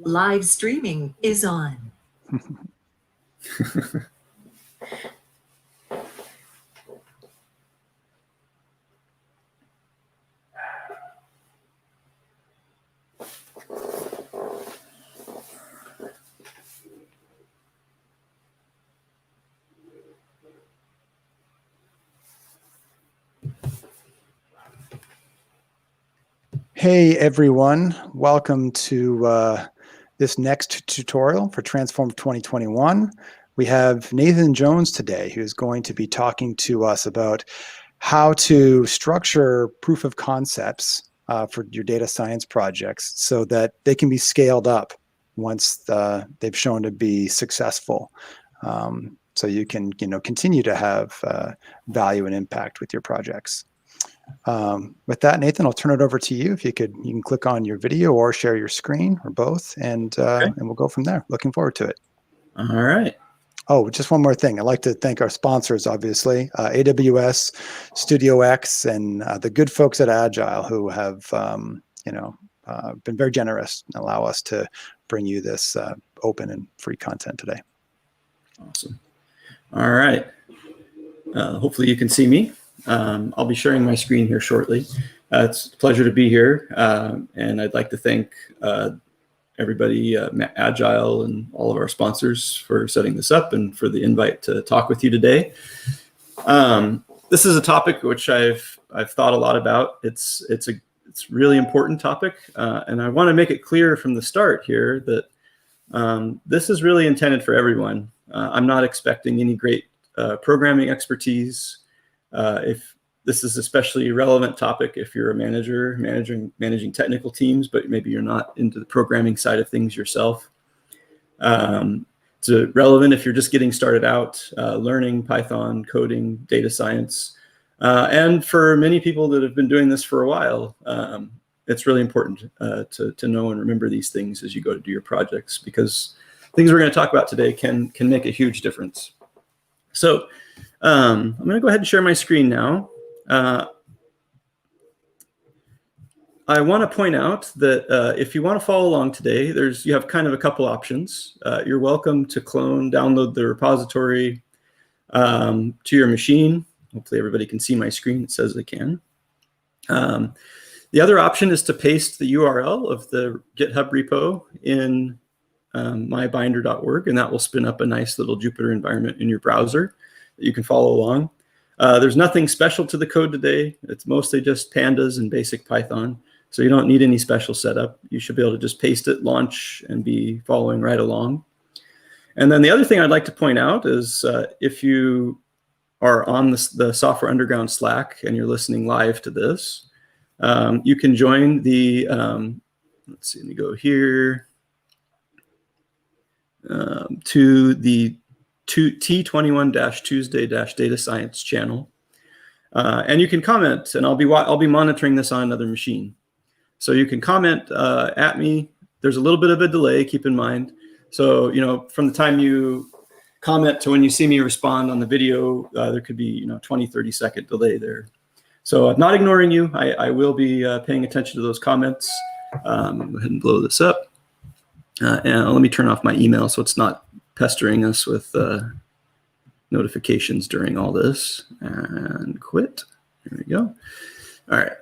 Live streaming is on. Hey everyone, welcome to this next tutorial for Transform 2021. We have Nathan Jones today, who's going to be talking to us about how to structure proof of concepts for your data science projects so that they can be scaled up once they've shown to be successful. So you can continue to have value and impact with your projects. With that, Nathan, I'll turn it over to you. If you can click on your video or share your screen or both, and we'll go from there. Looking forward to it. All right. Oh, just one more thing. I'd like to thank our sponsors, obviously, AWS, Studio X, and the good folks at Agile who have, been very generous and allow us to bring you this open and free content today. Awesome. All right. Hopefully you can see me. I'll be sharing my screen here shortly. It's a pleasure to be here, and I'd like to thank everybody, Agile and all of our sponsors for setting this up and for the invite to talk with you today. This is a topic which I've thought a lot about. It's a really important topic, and I want to make it clear from the start here that this is really intended for everyone. I'm not expecting any great programming expertise. If this is especially relevant topic if you're a manager managing technical teams, but maybe you're not into the programming side of things yourself. It's relevant if you're just getting started out learning Python, coding, data science. And for many people that have been doing this for a while, it's really important to know and remember these things as you go to do your projects, because things we're going to talk about today can make a huge difference. So I'm going to go ahead and share my screen now. I want to point out that if you want to follow along today, you have kind of a couple options. You're welcome to download the repository to your machine. Hopefully everybody can see my screen. It says they can. The other option is to paste the URL of the GitHub repo in mybinder.org, and that will spin up a nice little Jupyter environment in your browser that you can follow along. There's nothing special to the code today. It's mostly just pandas and basic Python. So you don't need any special setup. You should be able to just paste it, launch, and be following right along. And then the other thing I'd like to point out is if you are on the Software Underground Slack and you're listening live to this, you can join the, let's see, let me go here to the T21-Tuesday-Data Science channel, and you can comment, and I'll be monitoring this on another machine. So you can comment at me. There's a little bit of a delay, keep in mind. So from the time you comment to when you see me respond on the video, there could be 20-30 second delay there. So I'm not ignoring you. I will be paying attention to those comments. Go ahead and blow this up, and let me turn off my email so it's not pestering us with notifications during all this, and quit. Here we go. All right.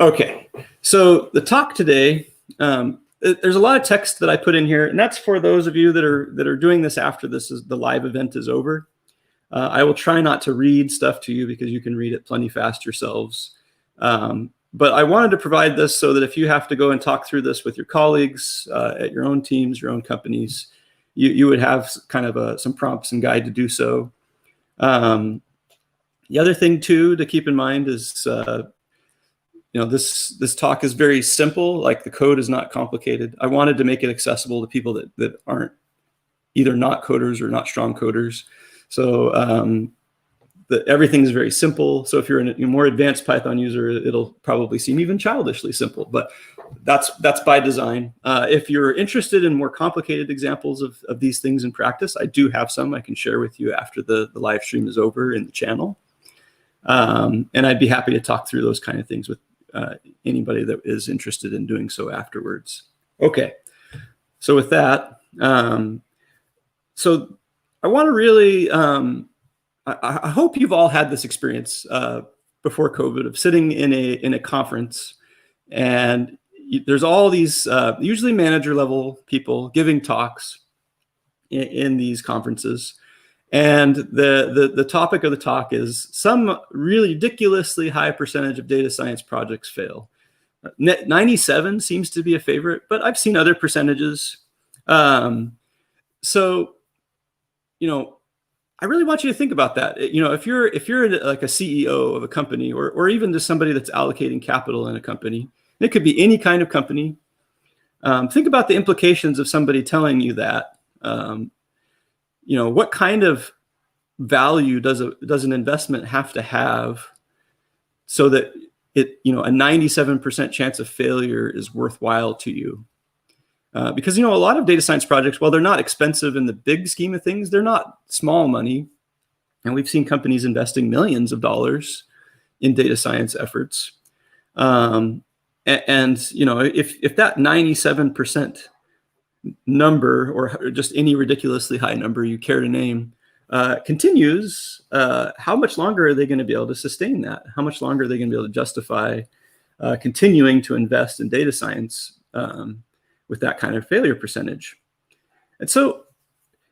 Okay. So the talk today, there's a lot of text that I put in here, and that's for those of you that are doing this after the live event is over. I will try not to read stuff to you because you can read it plenty fast yourselves. But I wanted to provide this so that if you have to go and talk through this with your colleagues at your own teams, your own companies, you would have kind of some prompts and guide to do so. The other thing too to keep in mind is, this talk is very simple. Like, the code is not complicated. I wanted to make it accessible to people that aren't either not coders or not strong coders. So everything is very simple. So if you're a more advanced Python user, it'll probably seem even childishly simple, but that's by design. If you're interested in more complicated examples of these things in practice, I do have some I can share with you after the live stream is over in the channel. And I'd be happy to talk through those kind of things anybody that is interested in doing so afterwards. Okay, so with that, so I want to really, I hope you've all had this experience before COVID of sitting in a conference, and there's all these usually manager level people giving talks in these conferences. And the topic of the talk is some really ridiculously high percentage of data science projects fail. 97 seems to be a favorite, but I've seen other percentages. So, I really want you to think about that. If you're like a CEO of a company, or even just somebody that's allocating capital in a company, and it could be any kind of company. Think about the implications of somebody telling you that. What kind of value does an investment have to have so that a 97% chance of failure is worthwhile to you? Because a lot of data science projects, while they're not expensive in the big scheme of things, they're not small money, and we've seen companies investing millions of dollars in data science efforts. And if that 97% number, or just any ridiculously high number you care to name, continues, how much longer are they going to be able to sustain that? How much longer are they going to be able to justify continuing to invest in data science with that kind of failure percentage? And so,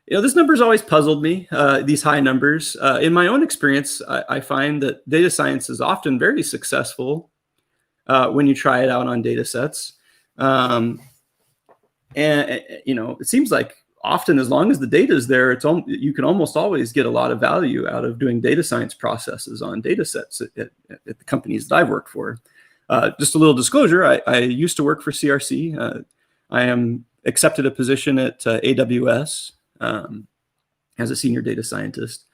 this number's always puzzled me, these high numbers. In my own experience, I find that data science is often very successful when you try it out on data sets. And it seems like often, as long as the data is there, you can almost always get a lot of value out of doing data science processes on data sets at the companies that I've worked for. Just a little disclosure, I used to work for CRC. I am accepted a position at AWS as a senior data scientist.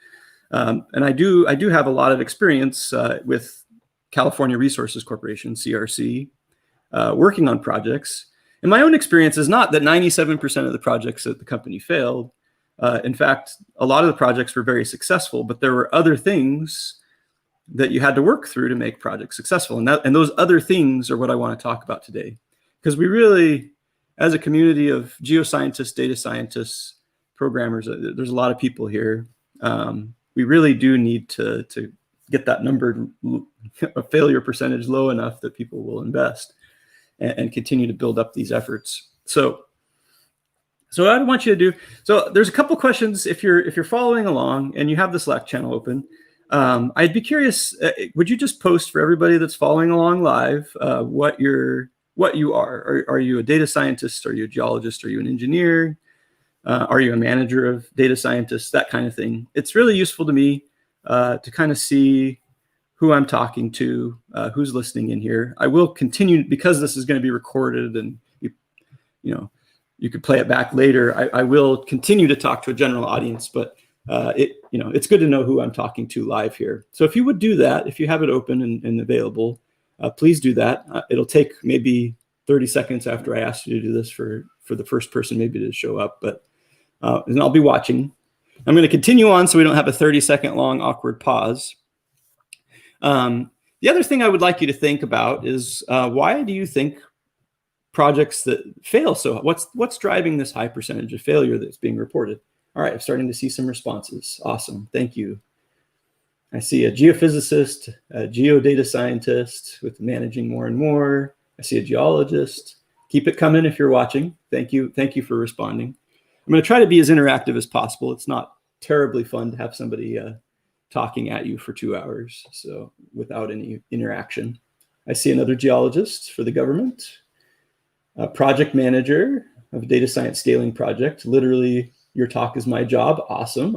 And I do have a lot of experience with California Resources Corporation, CRC, working on projects. And my own experience is not that 97% of the projects at the company failed. In fact, a lot of the projects were very successful, but there were other things that you had to work through to make projects successful. And those other things are what I want to talk about today. Because we really, as a community of geoscientists, data scientists, programmers, there's a lot of people here. We really do need to get that number, a failure percentage, low enough that people will invest and continue to build up these efforts. So what I want you to do, so there's a couple questions if you're following along and you have the Slack channel open. I'd be curious, would you just post for everybody that's following along live what you are? Are you a data scientist? Are you a geologist? Are you an engineer? Are you a manager of data scientists? That kind of thing. It's really useful to me to kind of see who I'm talking to, who's listening in here. I will continue, because this is going to be recorded and you could play it back later. I will continue to talk to a general audience, but it's good to know who I'm talking to live here. So if you would do that, if you have it open and available, please do that. It'll take maybe 30 seconds after I ask you to do this for the first person maybe to show up, but and I'll be watching. I'm going to continue on so we don't have a 30-second long awkward pause. The other thing I would like you to think about is why do you think projects that fail? So what's driving this high percentage of failure that's being reported? All right, I'm starting to see some responses. Awesome, thank you. I see a geophysicist, a geodata scientist with managing more and more. I see a geologist. Keep it coming if you're watching. Thank you for responding. I'm going to try to be as interactive as possible. It's not terribly fun to have somebody talking at you for 2 hours, so without any interaction. I see another geologist for the government, a project manager of a data science scaling project. Literally, your talk is my job. Awesome.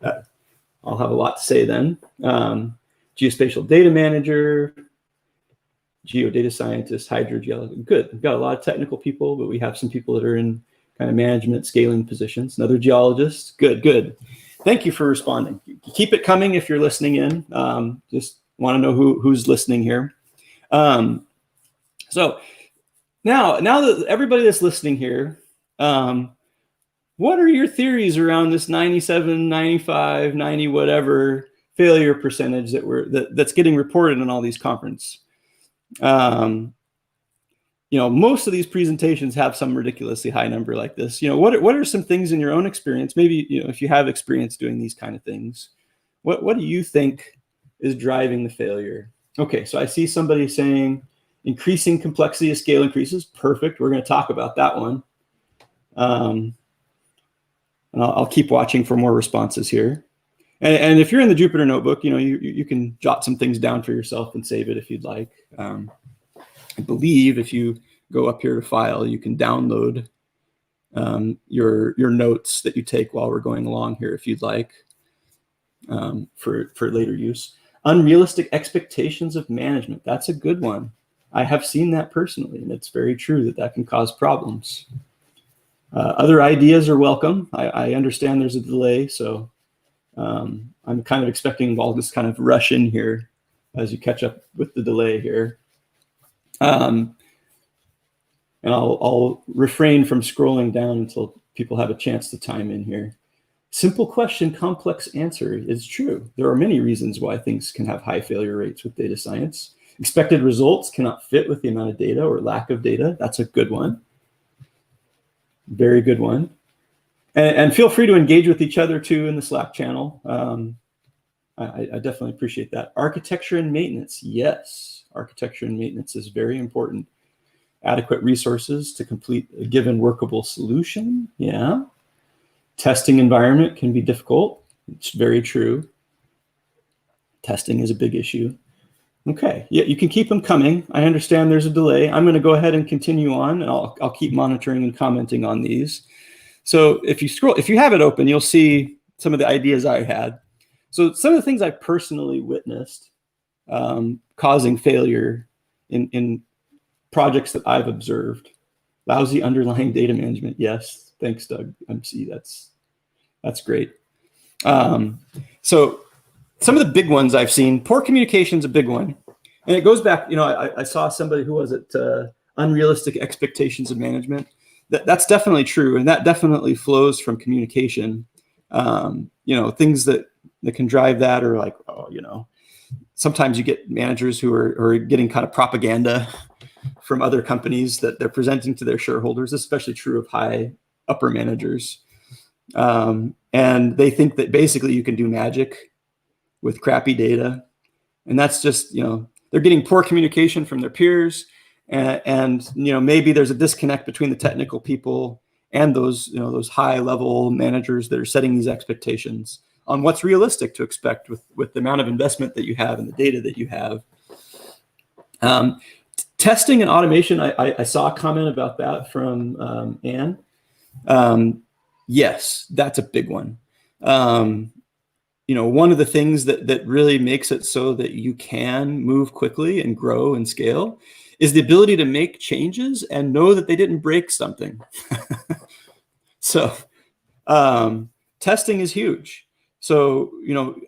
I'll have a lot to say then. Geospatial data manager, geodata scientist, hydrogeologist. Good. We've got a lot of technical people, but we have some people that are in kind of management scaling positions. Another geologist. Good. Thank you for responding. Keep it coming if you're listening in. Just want to know who's listening here. So now that everybody that's listening here, what are your theories around this 97, 95, 90, whatever failure percentage that's getting reported in all these conferences? Most of these presentations have some ridiculously high number like this. What are some things in your own experience? Maybe, if you have experience doing these kind of things, what do you think is driving the failure? Okay, so I see somebody saying increasing complexity as scale increases. Perfect. We're going to talk about that one. And I'll keep watching for more responses here. And if you're in the Jupyter Notebook, you can jot some things down for yourself and save it if you'd like. I believe if you go up here to File, you can download your notes that you take while we're going along here if you'd like for later use. Unrealistic expectations of management. That's a good one. I have seen that personally, and it's very true that can cause problems. Other ideas are welcome. I understand there's a delay, so I'm kind of expecting I'll just kind of rush in here as you catch up with the delay here. And I'll refrain from scrolling down until people have a chance to time in here. Simple question, complex answer is true. There are many reasons why things can have high failure rates with data science. Expected results cannot fit with the amount of data or lack of data. That's a good one. Very good one. And feel free to engage with each other too in the Slack channel. I definitely appreciate that. Architecture and maintenance. Yes, architecture and maintenance is very important. Adequate resources to complete a given workable solution. Yeah. Testing environment can be difficult. It's very true. Testing is a big issue. Okay, yeah, you can keep them coming. I understand there's a delay. I'm going to go ahead and continue on, and I'll keep monitoring and commenting on these. So if you have it open, you'll see some of the ideas I had. So some of the things I personally witnessed causing failure in projects that I've observed. Lousy underlying data management. Yes, thanks, Doug. MC, that's great. So some of the big ones I've seen, poor communication is a big one. And it goes back, I saw somebody who was at unrealistic expectations of management. That's definitely true. And that definitely flows from communication. Things that can drive that are like, sometimes you get managers who are getting kind of propaganda from other companies that they're presenting to their shareholders, especially true of high upper managers. And they think that basically you can do magic with crappy data. And that's just, they're getting poor communication from their peers. And maybe there's a disconnect between the technical people and those high level managers that are setting these expectations on what's realistic to expect with the amount of investment that you have and the data that you have. Testing and automation, I saw a comment about that from Anne. Yes, that's a big one. One of the things that really makes it so that you can move quickly and grow and scale is the ability to make changes and know that they didn't break something. So testing is huge. So,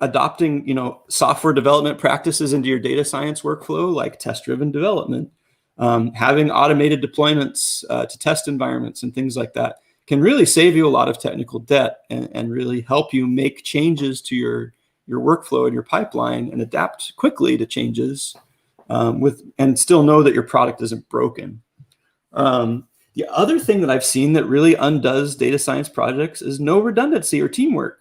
adopting, software development practices into your data science workflow, like test-driven development, having automated deployments to test environments and things like that can really save you a lot of technical debt and really help you make changes to your workflow and your pipeline and adapt quickly to changes and still know that your product isn't broken. The other thing that I've seen that really undoes data science projects is no redundancy or teamwork.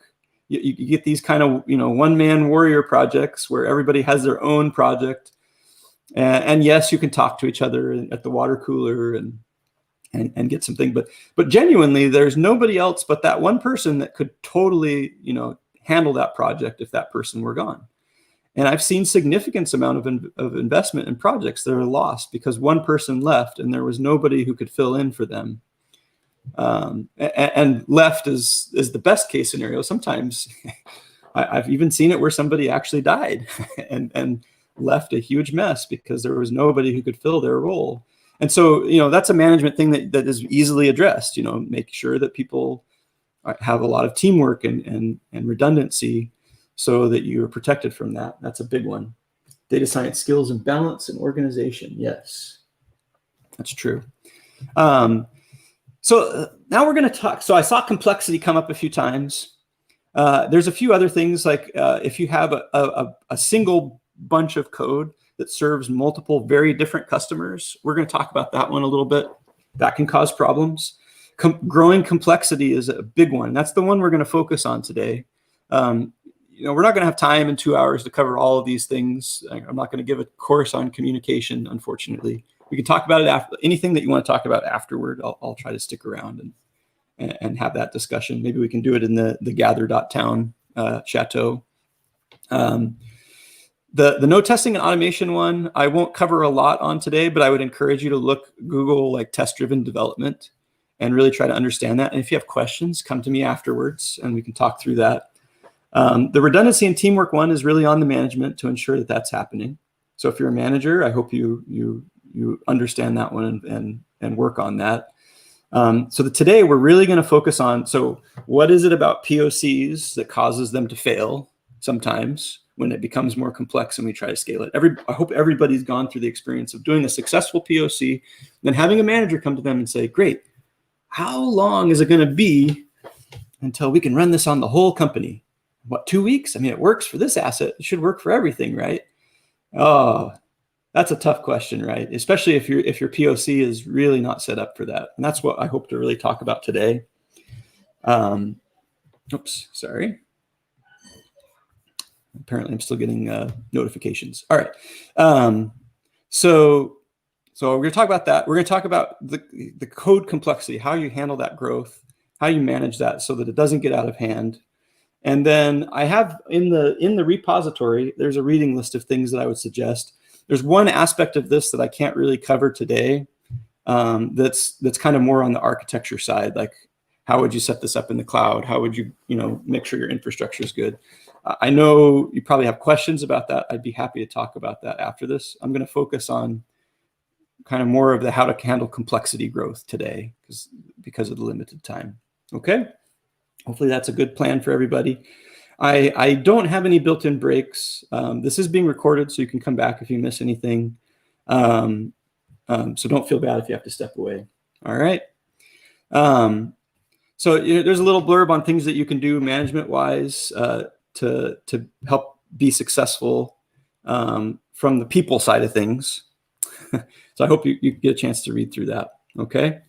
You get these kind of one-man warrior projects where everybody has their own project, and yes, you can talk to each other at the water cooler and get something, but genuinely, there's nobody else but that one person that could totally handle that project if that person were gone. And I've seen significant amount of investment in projects that are lost because one person left and there was nobody who could fill in for them. And left is the best case scenario. Sometimes I've even seen it where somebody actually died and left a huge mess because there was nobody who could fill their role. And so, that's a management thing that is easily addressed, make sure that people have a lot of teamwork and redundancy so that you are protected from that. That's a big one. Data science skills and balance and organization. Yes, that's true. So now we're going to talk. So I saw complexity come up a few times. There's a few other things like if you have a single bunch of code that serves multiple very different customers. We're going to talk about that one a little bit. That can cause problems. Growing complexity is a big one. That's the one we're going to focus on today. We're not going to have time in 2 hours to cover all of these things. I'm not going to give a course on communication, unfortunately. We can talk about it after. Anything that you want to talk about afterward, I'll try to stick around and have that discussion. Maybe we can do it in the gather.town chateau. The no testing and automation one, I won't cover a lot on today, but I would encourage you to Google like test-driven development and really try to understand that. And if you have questions, come to me afterwards and we can talk through that. The redundancy and teamwork one is really on the management to ensure that that's happening. So if you're a manager, I hope you understand that one and work on that. So today we're really going to focus on, so what is it about POCs that causes them to fail sometimes when it becomes more complex and we try to scale it? I hope everybody's gone through the experience of doing a successful POC, then having a manager come to them and say, great, how long is it going to be until we can run this on the whole company? What, 2 weeks? I mean, it works for this asset. It should work for everything, right? Oh, that's a tough question, right? Especially if your POC is really not set up for that. And that's what I hope to really talk about today. Oops, sorry. Apparently I'm still getting notifications. All right. So we're going to talk about that. We're going to talk about the code complexity, how you handle that growth, how you manage that so that it doesn't get out of hand. And then I have in the repository, there's a reading list of things that I would suggest. There's one aspect of this that I can't really cover today. That's kind of more on the architecture side, like how would you set this up in the cloud? How would you make sure your infrastructure is good? I know you probably have questions about that. I'd be happy to talk about that after this. I'm going to focus on kind of more of the how to handle complexity growth today because of the limited time. Okay. Hopefully that's a good plan for everybody. I don't have any built-in breaks. This is being recorded, so you can come back if you miss anything. So don't feel bad if you have to step away. All right. So there's a little blurb on things that you can do management-wise to help be successful from the people side of things. So I hope you get a chance to read through that. Okay.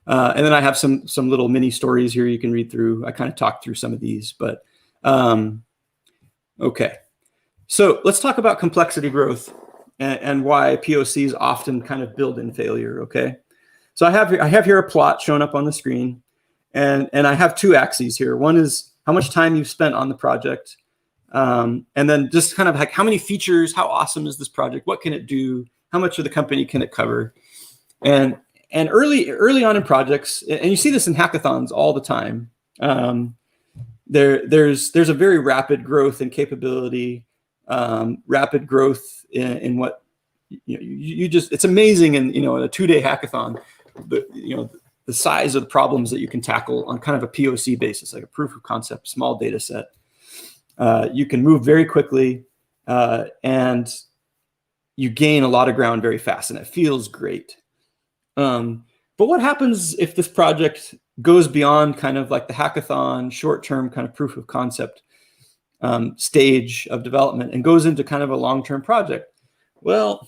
And then I have some little mini stories here you can read through. I kind of talked through some of these, but okay. So let's talk about complexity growth and why POCs often kind of build in failure. Okay. So I have here a plot shown up on the screen, and I have two axes here. One is how much time you've spent on the project, and then just kind of like how many features, how awesome is this project? What can it do? How much of the company can it cover? And early on in projects, and you see this in hackathons all the time, there's a very rapid growth in capability, rapid growth in what you just, it's amazing in in a 2-day hackathon, the size of the problems that you can tackle on kind of a POC basis, like a proof of concept, small data set. You can move very quickly and you gain a lot of ground very fast, and it feels great. But what happens if this project goes beyond kind of like the hackathon, short-term kind of proof of concept stage of development and goes into kind of a long-term project? Well,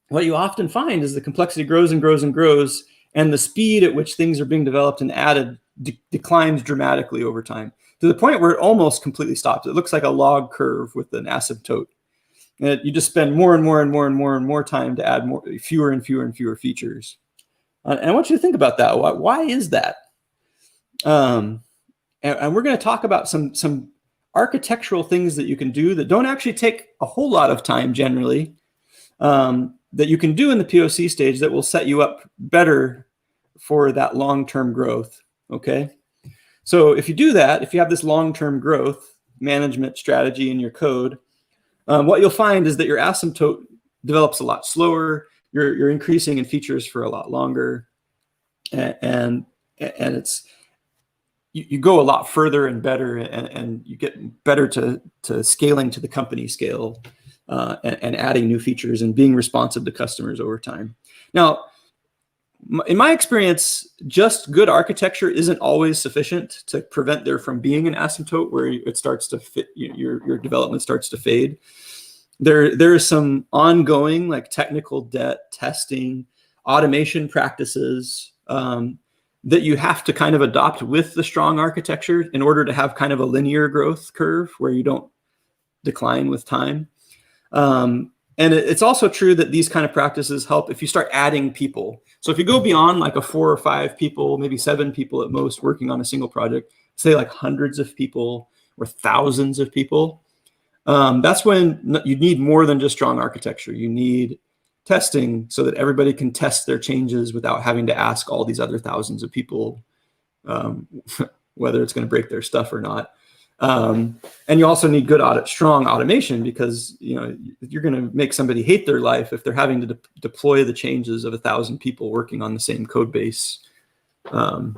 what you often find is the complexity grows and grows and grows, and the speed at which things are being developed and added declines dramatically over time, to the point where it almost completely stops. It looks like a log curve with an asymptote. And you just spend more and more and more and more and more time to add fewer and fewer and fewer features. And I want you to think about that. Why is that? And we're going to talk about some architectural things that you can do that don't actually take a whole lot of time generally, that you can do in the POC stage that will set you up better for that long-term growth. Okay. So if you do that, if you have this long-term growth management strategy in your code, what you'll find is that your asymptote develops a lot slower. You're increasing in features for a lot longer, and it's you go a lot further and better, and you get better to scaling to the company scale, and adding new features and being responsive to customers over time. Now, in my experience, just good architecture isn't always sufficient to prevent there from being an asymptote where it starts to fit, your development starts to fade. there is some ongoing like technical debt testing, automation practices that you have to kind of adopt with the strong architecture in order to have kind of a linear growth curve where you don't decline with time. And it's also true that these kind of practices help if you start adding people. So if you go beyond like a 4 or 5 people, maybe 7 people at most working on a single project, say like hundreds of people or thousands of people, that's when you need more than just strong architecture. You need testing so that everybody can test their changes without having to ask all these other thousands of people whether it's going to break their stuff or not. And you also need good strong automation, because you're going to make somebody hate their life if they're having to deploy the changes of 1,000 people working on the same code base every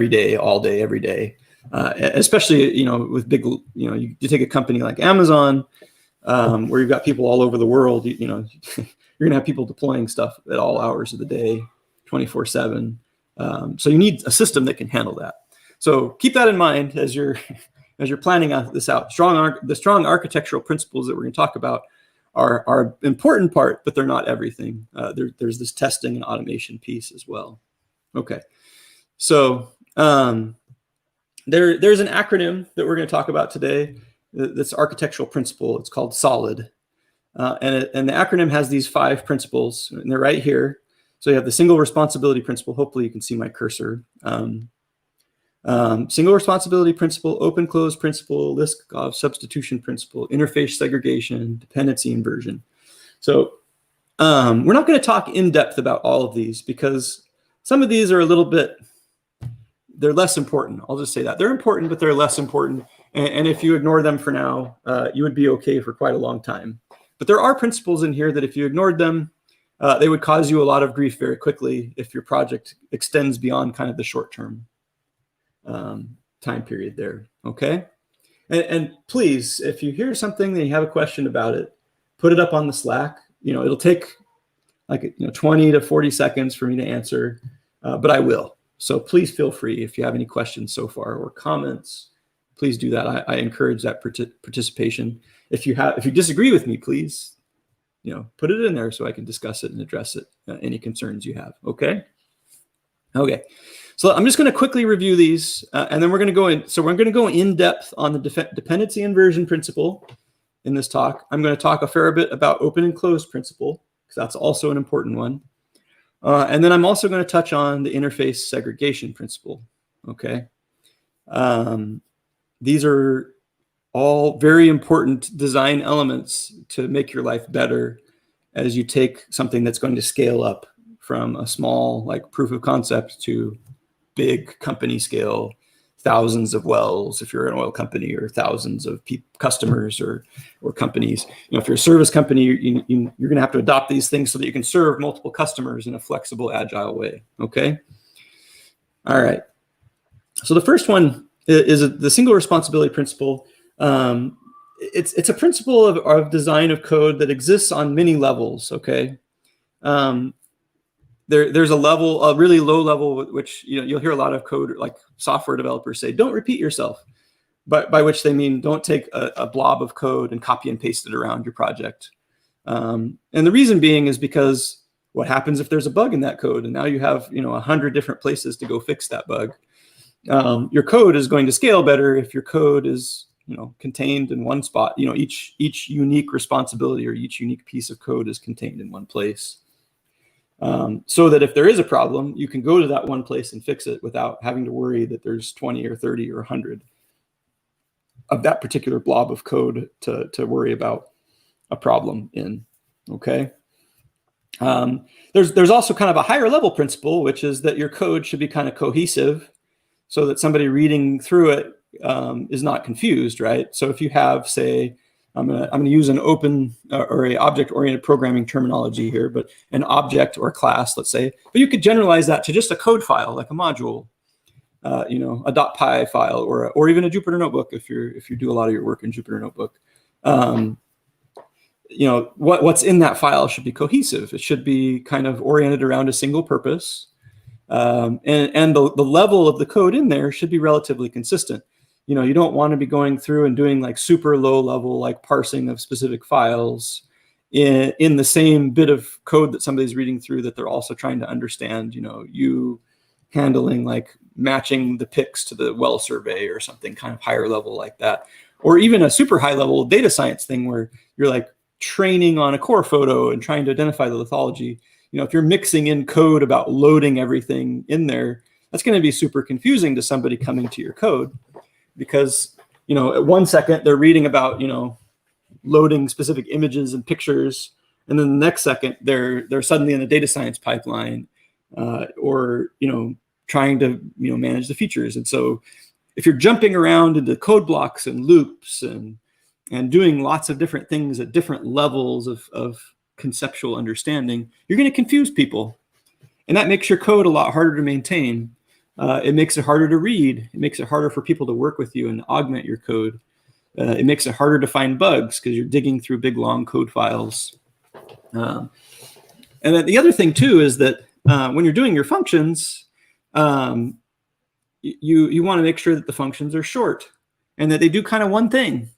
day, all day, every day. Especially with big, you take a company like Amazon, where you've got people all over the world. You're going to have people deploying stuff at all hours of the day, 24/7. So you need a system that can handle that. So keep that in mind as you're planning this out. The strong architectural principles that we're going to talk about are an important part, but they're not everything. There's this testing and automation piece as well. Okay, so there's an acronym that we're going to talk about today. This architectural principle. It's called SOLID, and the acronym has these 5 principles, and they're right here. So you have the single responsibility principle. Hopefully you can see my cursor. Single responsibility principle, open close principle, list of substitution principle, interface segregation, dependency inversion. So we're not going to talk in depth about all of these, because some of these are they're less important. I'll just say that. They're important, but they're less important. And if you ignore them for now, you would be okay for quite a long time. But there are principles in here that if you ignored them, they would cause you a lot of grief very quickly if your project extends beyond kind of the short-term time period there. Okay. And please, if you hear something and you have a question about it, put it up on the Slack. It'll take like 20 to 40 seconds for me to answer, but I will. So please feel free if you have any questions so far or comments, please do that. I encourage that participation. If you disagree with me, please, put it in there so I can discuss it and address it, any concerns you have. Okay. Okay. So I'm just going to quickly review these, and then we're going to go in. So we're going to go in depth on the dependency inversion principle in this talk. I'm going to talk a fair bit about open and close principle, because that's also an important one. And then I'm also going to touch on the interface segregation principle. Okay. These are all very important design elements to make your life better as you take something that's going to scale up from a small like proof of concept to big company scale, thousands of wells if you're an oil company, or thousands of customers or companies. If you're a service company, you're going to have to adopt these things so that you can serve multiple customers in a flexible, agile way. Okay. All right. So the first one is the single responsibility principle. It's a principle of design of code that exists on many levels. Okay. There's a really low level, which you'll hear a lot of code, like software developers say, don't repeat yourself, but by which they mean don't take a blob of code and copy and paste it around your project. And the reason being is because what happens if there's a bug in that code, and now you have 100 different places to go fix that bug. Your code is going to scale better if your code is contained in one spot. Each unique responsibility or each unique piece of code is contained in one place. So that if there is a problem, you can go to that one place and fix it without having to worry that there's 20 or 30 or 100 of that particular blob of code to worry about a problem in. Okay. There's also kind of a higher level principle, which is that your code should be kind of cohesive so that somebody reading through it is not confused, right? So if you have, say, I'm gonna use an open or a object-oriented programming terminology here, but an object or class, let's say. But you could generalize that to just a code file, like a module, a .py file, or even a Jupyter notebook if you do a lot of your work in Jupyter notebook. What's in that file should be cohesive. It should be kind of oriented around a single purpose, and the level of the code in there should be relatively consistent. you don't want to be going through and doing like super low level, like parsing of specific files in the same bit of code that somebody's reading through that they're also trying to understand, you handling like matching the PICs to the well survey or something kind of higher level like that. Or even a super high level data science thing where you're like training on a core photo and trying to identify the lithology. If you're mixing in code about loading everything in there, that's going to be super confusing to somebody coming to your code because, at 1 second they're reading about, loading specific images and pictures. And then the next second they're suddenly in a data science pipeline or, trying to, manage the features. And so if you're jumping around into code blocks and loops and doing lots of different things at different levels of conceptual understanding, you're going to confuse people. And that makes your code a lot harder to maintain. It makes it harder to read. It makes it harder for people to work with you and augment your code. It makes it harder to find bugs because you're digging through big, long code files. And then the other thing, too, is that when you're doing your functions, you want to make sure that the functions are short and that they do kind of one thing.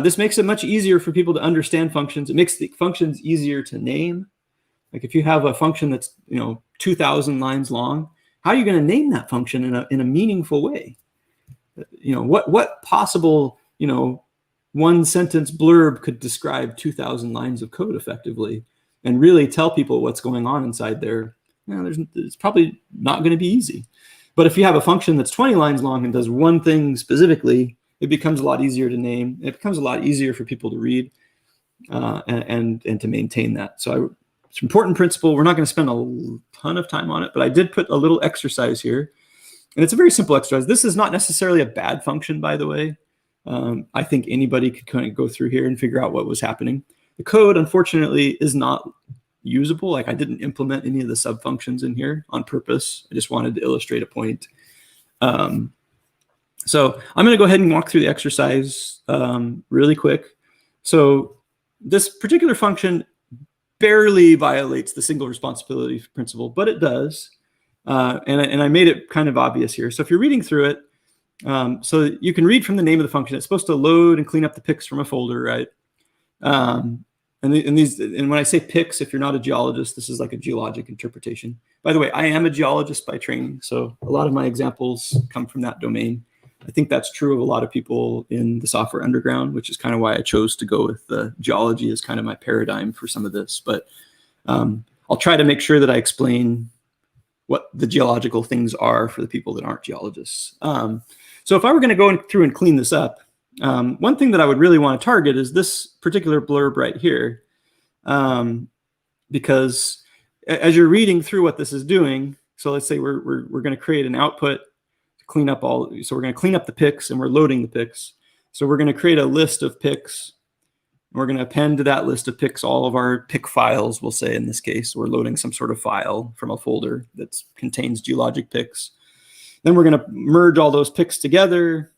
This makes it much easier for people to understand functions. It makes the functions easier to name. Like if you have a function that's 2,000 lines long, how are you going to name that function in a meaningful way? What possible one sentence blurb could describe 2,000 lines of code effectively and really tell people what's going on inside there? It's probably not going to be easy. But if you have a function that's 20 lines long and does one thing specifically, it becomes a lot easier to name. It becomes a lot easier for people to read and to maintain that. So it's an important principle. We're not going to spend a ton of time on it, but I did put a little exercise here. And it's a very simple exercise. This is not necessarily a bad function, by the way. I think anybody could kind of go through here and figure out what was happening. The code, unfortunately, is not usable. Like I didn't implement any of the sub functions in here on purpose. I just wanted to illustrate a point. So I'm going to go ahead and walk through the exercise really quick. So this particular function barely violates the single responsibility principle, but it does. And I made it kind of obvious here. So if you're reading through it, so you can read from the name of the function. It's supposed to load and clean up the PICs from a folder, right? And when I say PICs, if you're not a geologist, this is like a geologic interpretation. By the way, I am a geologist by training, so a lot of my examples come from that domain. I think that's true of a lot of people in the software underground, which is kind of why I chose to go with geology as kind of my paradigm for some of this. But I'll try to make sure that I explain what the geological things are for the people that aren't geologists. So if I were going to go through and clean this up, one thing that I would really want to target is this particular blurb right here, because as you're reading through what this is doing, so let's say we're going to create an output to clean up all. So we're going to clean up the PICs and we're loading the PICs. So we're going to create a list of PICs. We're going to append to that list of PICs all of our PIC files. We'll say in this case we're loading some sort of file from a folder that contains geologic PICs. Then we're going to merge all those PICs together.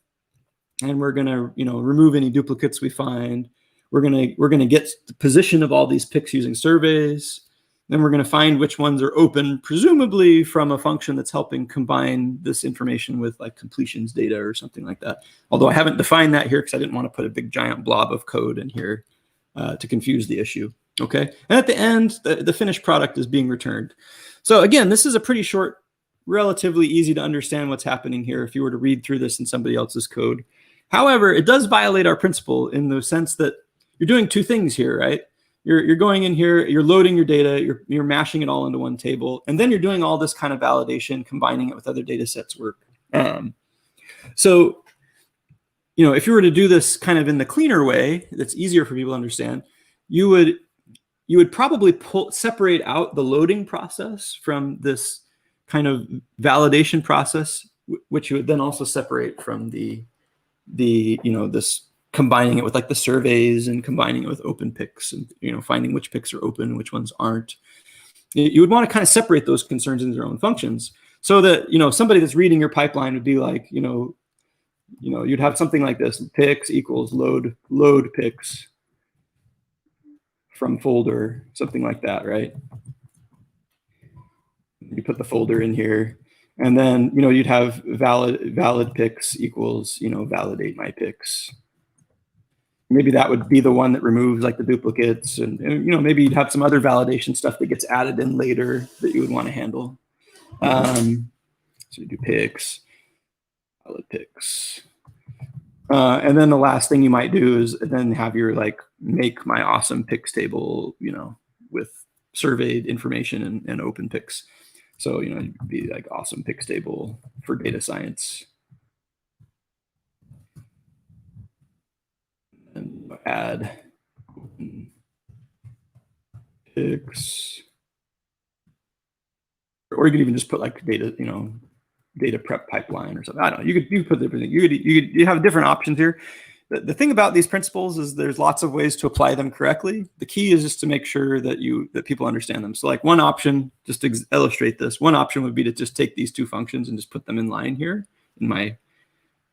And we're going to, remove any duplicates we find. We're going to get the position of all these PICs using surveys. Then we're going to find which ones are open, presumably from a function that's helping combine this information with like completions data or something like that. Although I haven't defined that here because I didn't want to put a big giant blob of code in here to confuse the issue. Okay. And at the end, the finished product is being returned. So again, this is a pretty short, relatively easy to understand what's happening here if you were to read through this in somebody else's code. However, it does violate our principle in the sense that you're doing two things here, right? You're going in here, you're loading your data, you're mashing it all into one table, and then you're doing all this kind of validation, combining it with other data sets work. So, if you were to do this kind of in the cleaner way, that's easier for people to understand, you would probably separate out the loading process from this kind of validation process, which you would then also separate from the this combining it with like the surveys and combining it with open PICs and finding which PICs are open, which ones aren't. You would want to kind of separate those concerns into their own functions so that somebody that's reading your pipeline would be like you'd have something like this: PICs equals load PICs from folder, something like that, right? You put the folder in here. And then, you'd have valid picks equals, validate my picks. Maybe that would be the one that removes like the duplicates, and maybe you'd have some other validation stuff that gets added in later that you would want to handle. So you do picks, valid picks. And then the last thing you might do is then have your make my awesome picks table, with surveyed information and open picks. So, it'd be like awesome picks table for data science. And add picks. Or you could even just put data, data prep pipeline or something. I don't know. You could put everything. You have different options here. The thing about these principles is there's lots of ways to apply them correctly. The key is just to make sure that people understand them. So one option, just to illustrate this, one option would be to just take these two functions and just put them in line here in my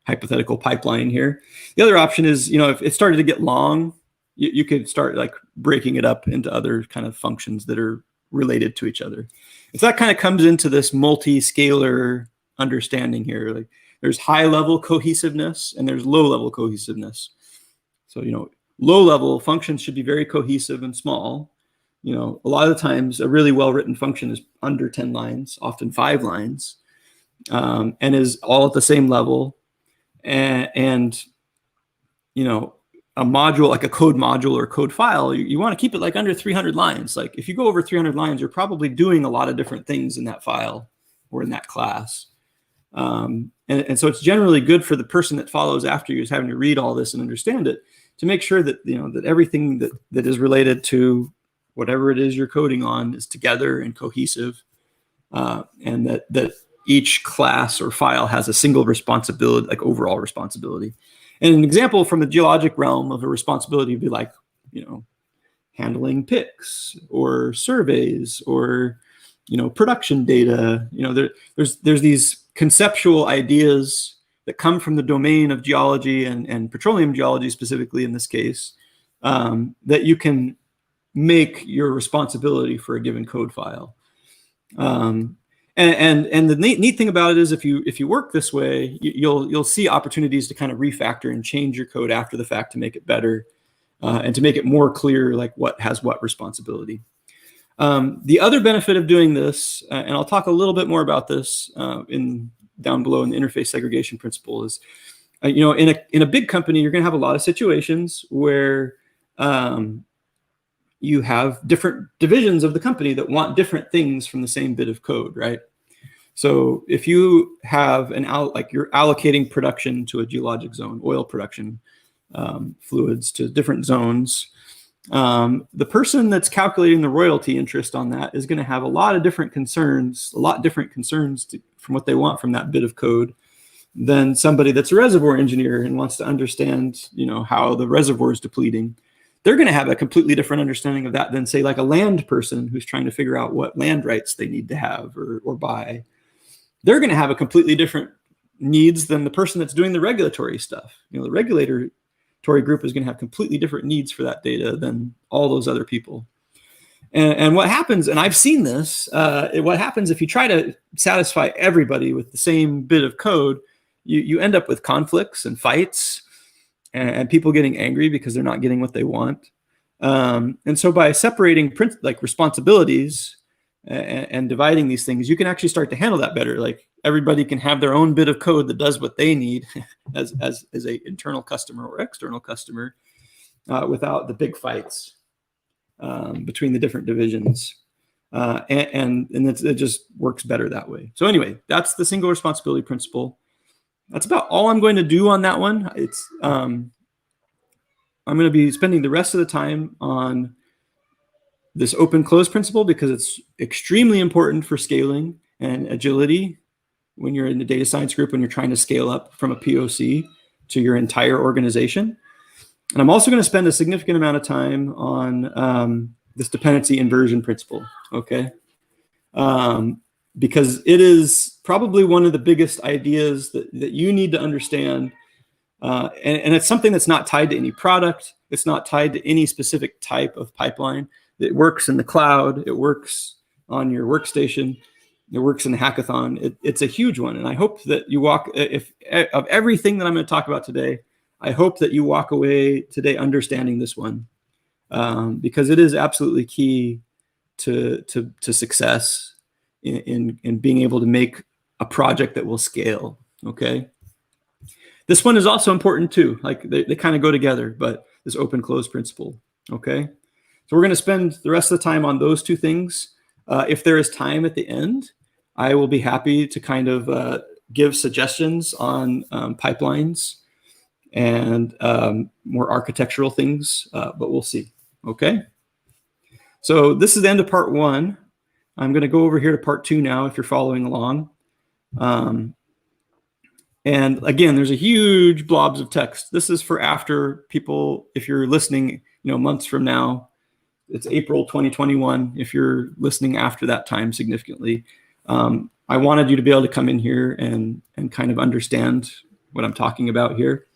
hypothetical pipeline here. The other option is, if it started to get long, you could start breaking it up into other kind of functions that are related to each other. If that kind of comes into this multi-scalar understanding here, there's high-level cohesiveness and there's low-level cohesiveness. So, low-level functions should be very cohesive and small. A lot of the times a really well-written function is under 10 lines, often 5 lines, and is all at the same level. And a module, like a code module or code file, you want to keep it under 300 lines. If you go over 300 lines, you're probably doing a lot of different things in that file or in that class. And so it's generally good for the person that follows after you is having to read all this and understand it to make sure that, that everything that is related to whatever it is you're coding on is together and cohesive, and that each class or file has a single responsibility, overall responsibility. And an example from the geologic realm of a responsibility would be handling picks or surveys or, production data. There's these conceptual ideas that come from the domain of geology and petroleum geology specifically in this case, that you can make your responsibility for a given code file. And the neat thing about it is if you work this way, you'll see opportunities to kind of refactor and change your code after the fact to make it better, and to make it more clear what has what responsibility. The other benefit of doing this, and I'll talk a little bit more about this down below in the interface segregation principle, is in a big company you're going to have a lot of situations where you have different divisions of the company that want different things from the same bit of code, right? So if you have you're allocating production to a geologic zone, oil production, fluids to different zones, the person that's calculating the royalty interest on that is going to have a lot different concerns from what they want from that bit of code than somebody that's a reservoir engineer and wants to understand, how the reservoir is depleting. They're going to have a completely different understanding of that than, say, a land person who's trying to figure out what land rights they need to have or buy. They're going to have a completely different needs than the person that's doing the regulatory stuff. The regulatory group is going to have completely different needs for that data than all those other people. And what happens, and I've seen this, what happens if you try to satisfy everybody with the same bit of code, you end up with conflicts and fights, and people getting angry because they're not getting what they want. And so by separating responsibilities and dividing these things, you can actually start to handle that better. Everybody can have their own bit of code that does what they need as a internal customer or external customer, without the big fights between the different divisions. And it just works better that way. So anyway, that's the single responsibility principle. That's about all I'm going to do on that one. I'm going to be spending the rest of the time on this open-close principle because it's extremely important for scaling and agility when you're in the data science group, when you're trying to scale up from a POC to your entire organization. And I'm also going to spend a significant amount of time on this dependency inversion principle, okay? Because it is probably one of the biggest ideas that you need to understand. And it's something that's not tied to any product. It's not tied to any specific type of pipeline. It works in the cloud. It works on your workstation. it works in the hackathon. It's a huge one. And I hope that you of everything that I'm going to talk about today, I hope that you walk away today understanding this one, because it is absolutely key to success in being able to make a project that will scale. Okay. This one is also important too. Like they kind of go together, but this open close principle. Okay. So we're going to spend the rest of the time on those two things. If there is time at the end, I will be happy to kind of give suggestions on pipelines and more architectural things, but we'll see. Okay. So this is the end of part 1. I'm going to go over here to part 2 now if you're following along. And again, there's a huge blobs of text. This is for after people, if you're listening, months from now. It's April 2021. If you're listening after that time significantly, I wanted you to be able to come in here and kind of understand what I'm talking about here.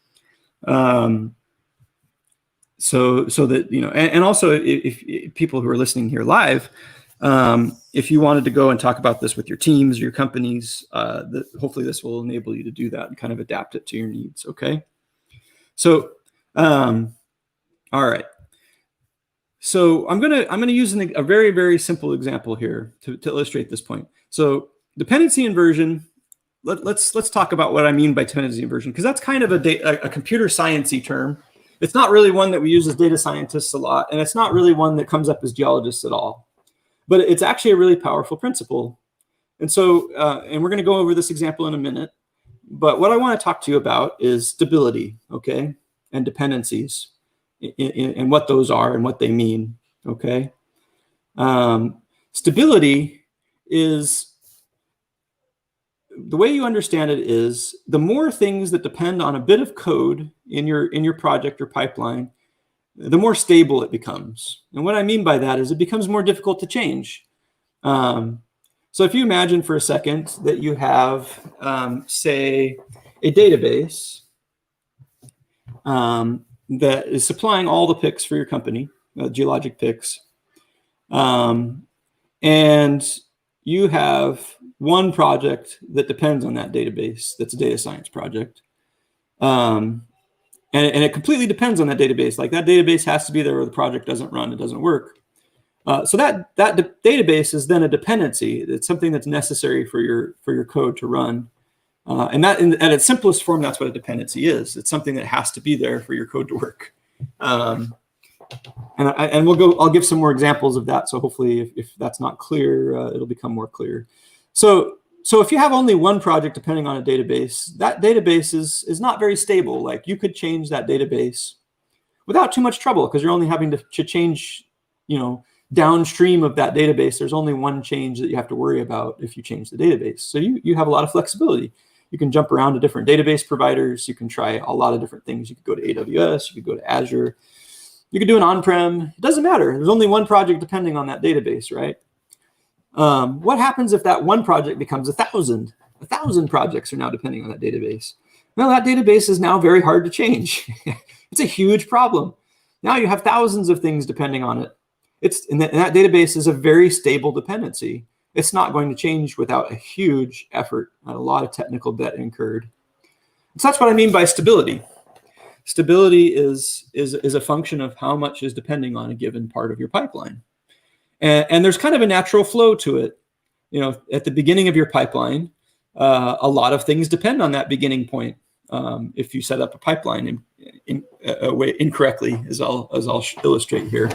So that, and also if people who are listening here live, if you wanted to go and talk about this with your teams, your companies, hopefully this will enable you to do that and kind of adapt it to your needs. Okay. So, all right. So I'm gonna use a very, very simple example here to illustrate this point. So dependency inversion. Let's talk about what I mean by dependency inversion, because that's kind of a computer science-y term. It's not really one that we use as data scientists a lot, and it's not really one that comes up as geologists at all. But it's actually a really powerful principle. And so, and we're going to go over this example in a minute. But what I want to talk to you about is stability, okay, and dependencies, and what those are and what they mean, okay? Stability is, the way you understand it is, the more things that depend on a bit of code in your project or pipeline, the more stable it becomes. And what I mean by that is it becomes more difficult to change. So if you imagine for a second that you have, say, a database that is supplying all the picks for your company, geologic picks, and you have one project that depends on that database that's a data science project. And it completely depends on that database. Like that database has to be there or the project doesn't run, it doesn't work. So that database is then a dependency. It's something that's necessary for your code to run. And that, at its simplest form, that's what a dependency is. It's something that has to be there for your code to work. And I'll give some more examples of that. So hopefully, if that's not clear, it'll become more clear. So if you have only one project depending on a database, that database is not very stable. Like you could change that database without too much trouble because you're only having to change, downstream of that database. There's only one change that you have to worry about if you change the database. So you have a lot of flexibility. You can jump around to different database providers. You can try a lot of different things. You could go to AWS, you could go to Azure. You could do an on-prem. It doesn't matter. There's only one project depending on that database, right? What happens if that one project becomes 1,000? 1,000 projects are now depending on that database. Well, that database is now very hard to change. It's a huge problem. Now you have thousands of things depending on it. And that database is a very stable dependency. It's not going to change without a huge effort and a lot of technical debt incurred. So that's what I mean by stability. Stability is a function of how much is depending on a given part of your pipeline. And there's kind of a natural flow to it. At the beginning of your pipeline, a lot of things depend on that beginning point. If you set up a pipeline in a way incorrectly, as I'll illustrate here.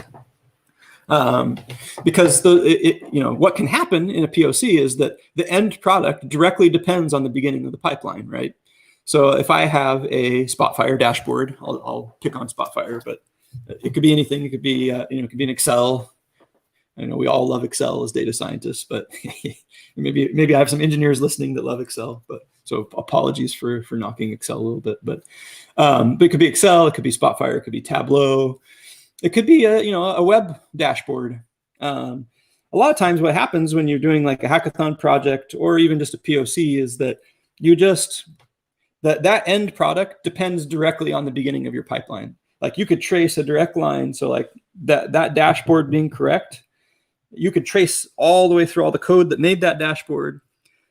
Because what can happen in a POC is that the end product directly depends on the beginning of the pipeline, right? So if I have a Spotfire dashboard, I'll pick on Spotfire, but it could be anything. It could be it could be an Excel. I know we all love Excel as data scientists, but maybe I have some engineers listening that love Excel. But so apologies for knocking Excel a little bit. But it could be Excel. It could be Spotfire. It could be Tableau. It could be a web dashboard. A lot of times what happens when you're doing like a hackathon project or even just a POC is that that end product depends directly on the beginning of your pipeline. Like you could trace a direct line. So like that dashboard being correct you could trace all the way through all the code that made that dashboard,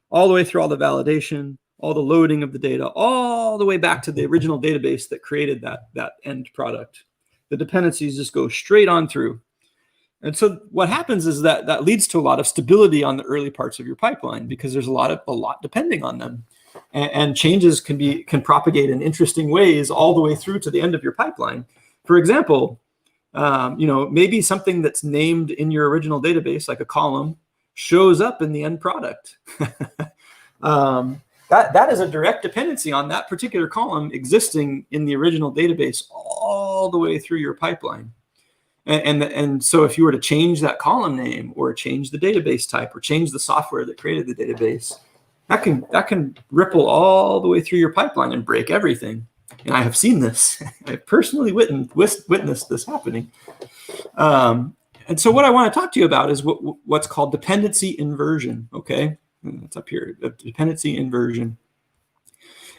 all the way through all the validation, all the loading of the data, all the way back to the original database that created that end product. The dependencies just go straight on through. And so what happens is that leads to a lot of stability on the early parts of your pipeline, because there's a lot depending on them. And changes can propagate in interesting ways all the way through to the end of your pipeline. For example, maybe something that's named in your original database, like a column, shows up in the end product. That is a direct dependency on that particular column existing in the original database all the way through your pipeline. And so if you were to change that column name, or change the database type, or change the software that created the database, that can ripple all the way through your pipeline and break everything. And I have seen this. I've personally witnessed this happening. And so what I want to talk to you about is what's called dependency inversion. Okay, it's up here. Dependency inversion.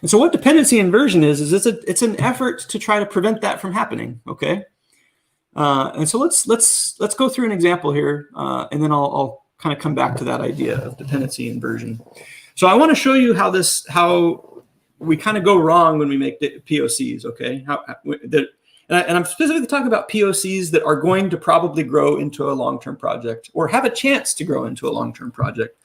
And so what dependency inversion is it's an effort to try to prevent that from happening. Okay. And so let's go through an example here, and then I'll kind of come back to that idea of dependency inversion. So I want to show you how we kind of go wrong when we make POCs. Okay, and I'm specifically talking about POCs that are going to probably grow into a long-term project, or have a chance to grow into a long-term project.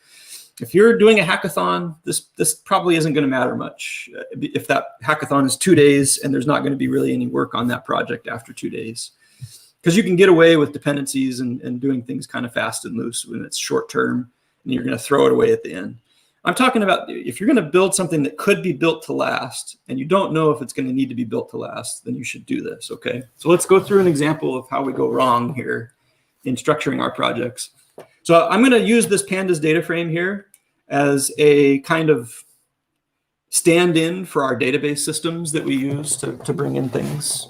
If you're doing a hackathon, this probably isn't going to matter much if that hackathon is 2 days and there's not going to be really any work on that project after 2 days. Because you can get away with dependencies and doing things kind of fast and loose when it's short term, and you're going to throw it away at the end. I'm talking about if you're going to build something that could be built to last, and you don't know if it's going to need to be built to last, then you should do this, okay? So let's go through an example of how we go wrong here in structuring our projects. So I'm going to use this pandas data frame here as a kind of stand-in for our database systems that we use to bring in things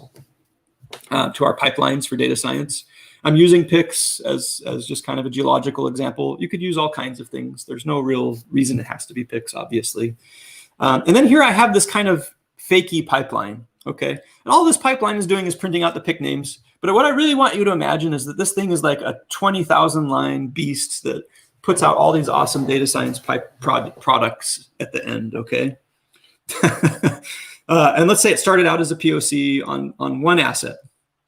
to our pipelines for data science. I'm using PICs as just kind of a geological example. You could use all kinds of things. There's no real reason it has to be PICs, obviously. And then here I have this kind of fakey pipeline, okay? And all this pipeline is doing is printing out the PIC names. But what I really want you to imagine is that this thing is like a 20,000 line beast that puts out all these awesome data science products at the end, okay? And let's say it started out as a POC on one asset.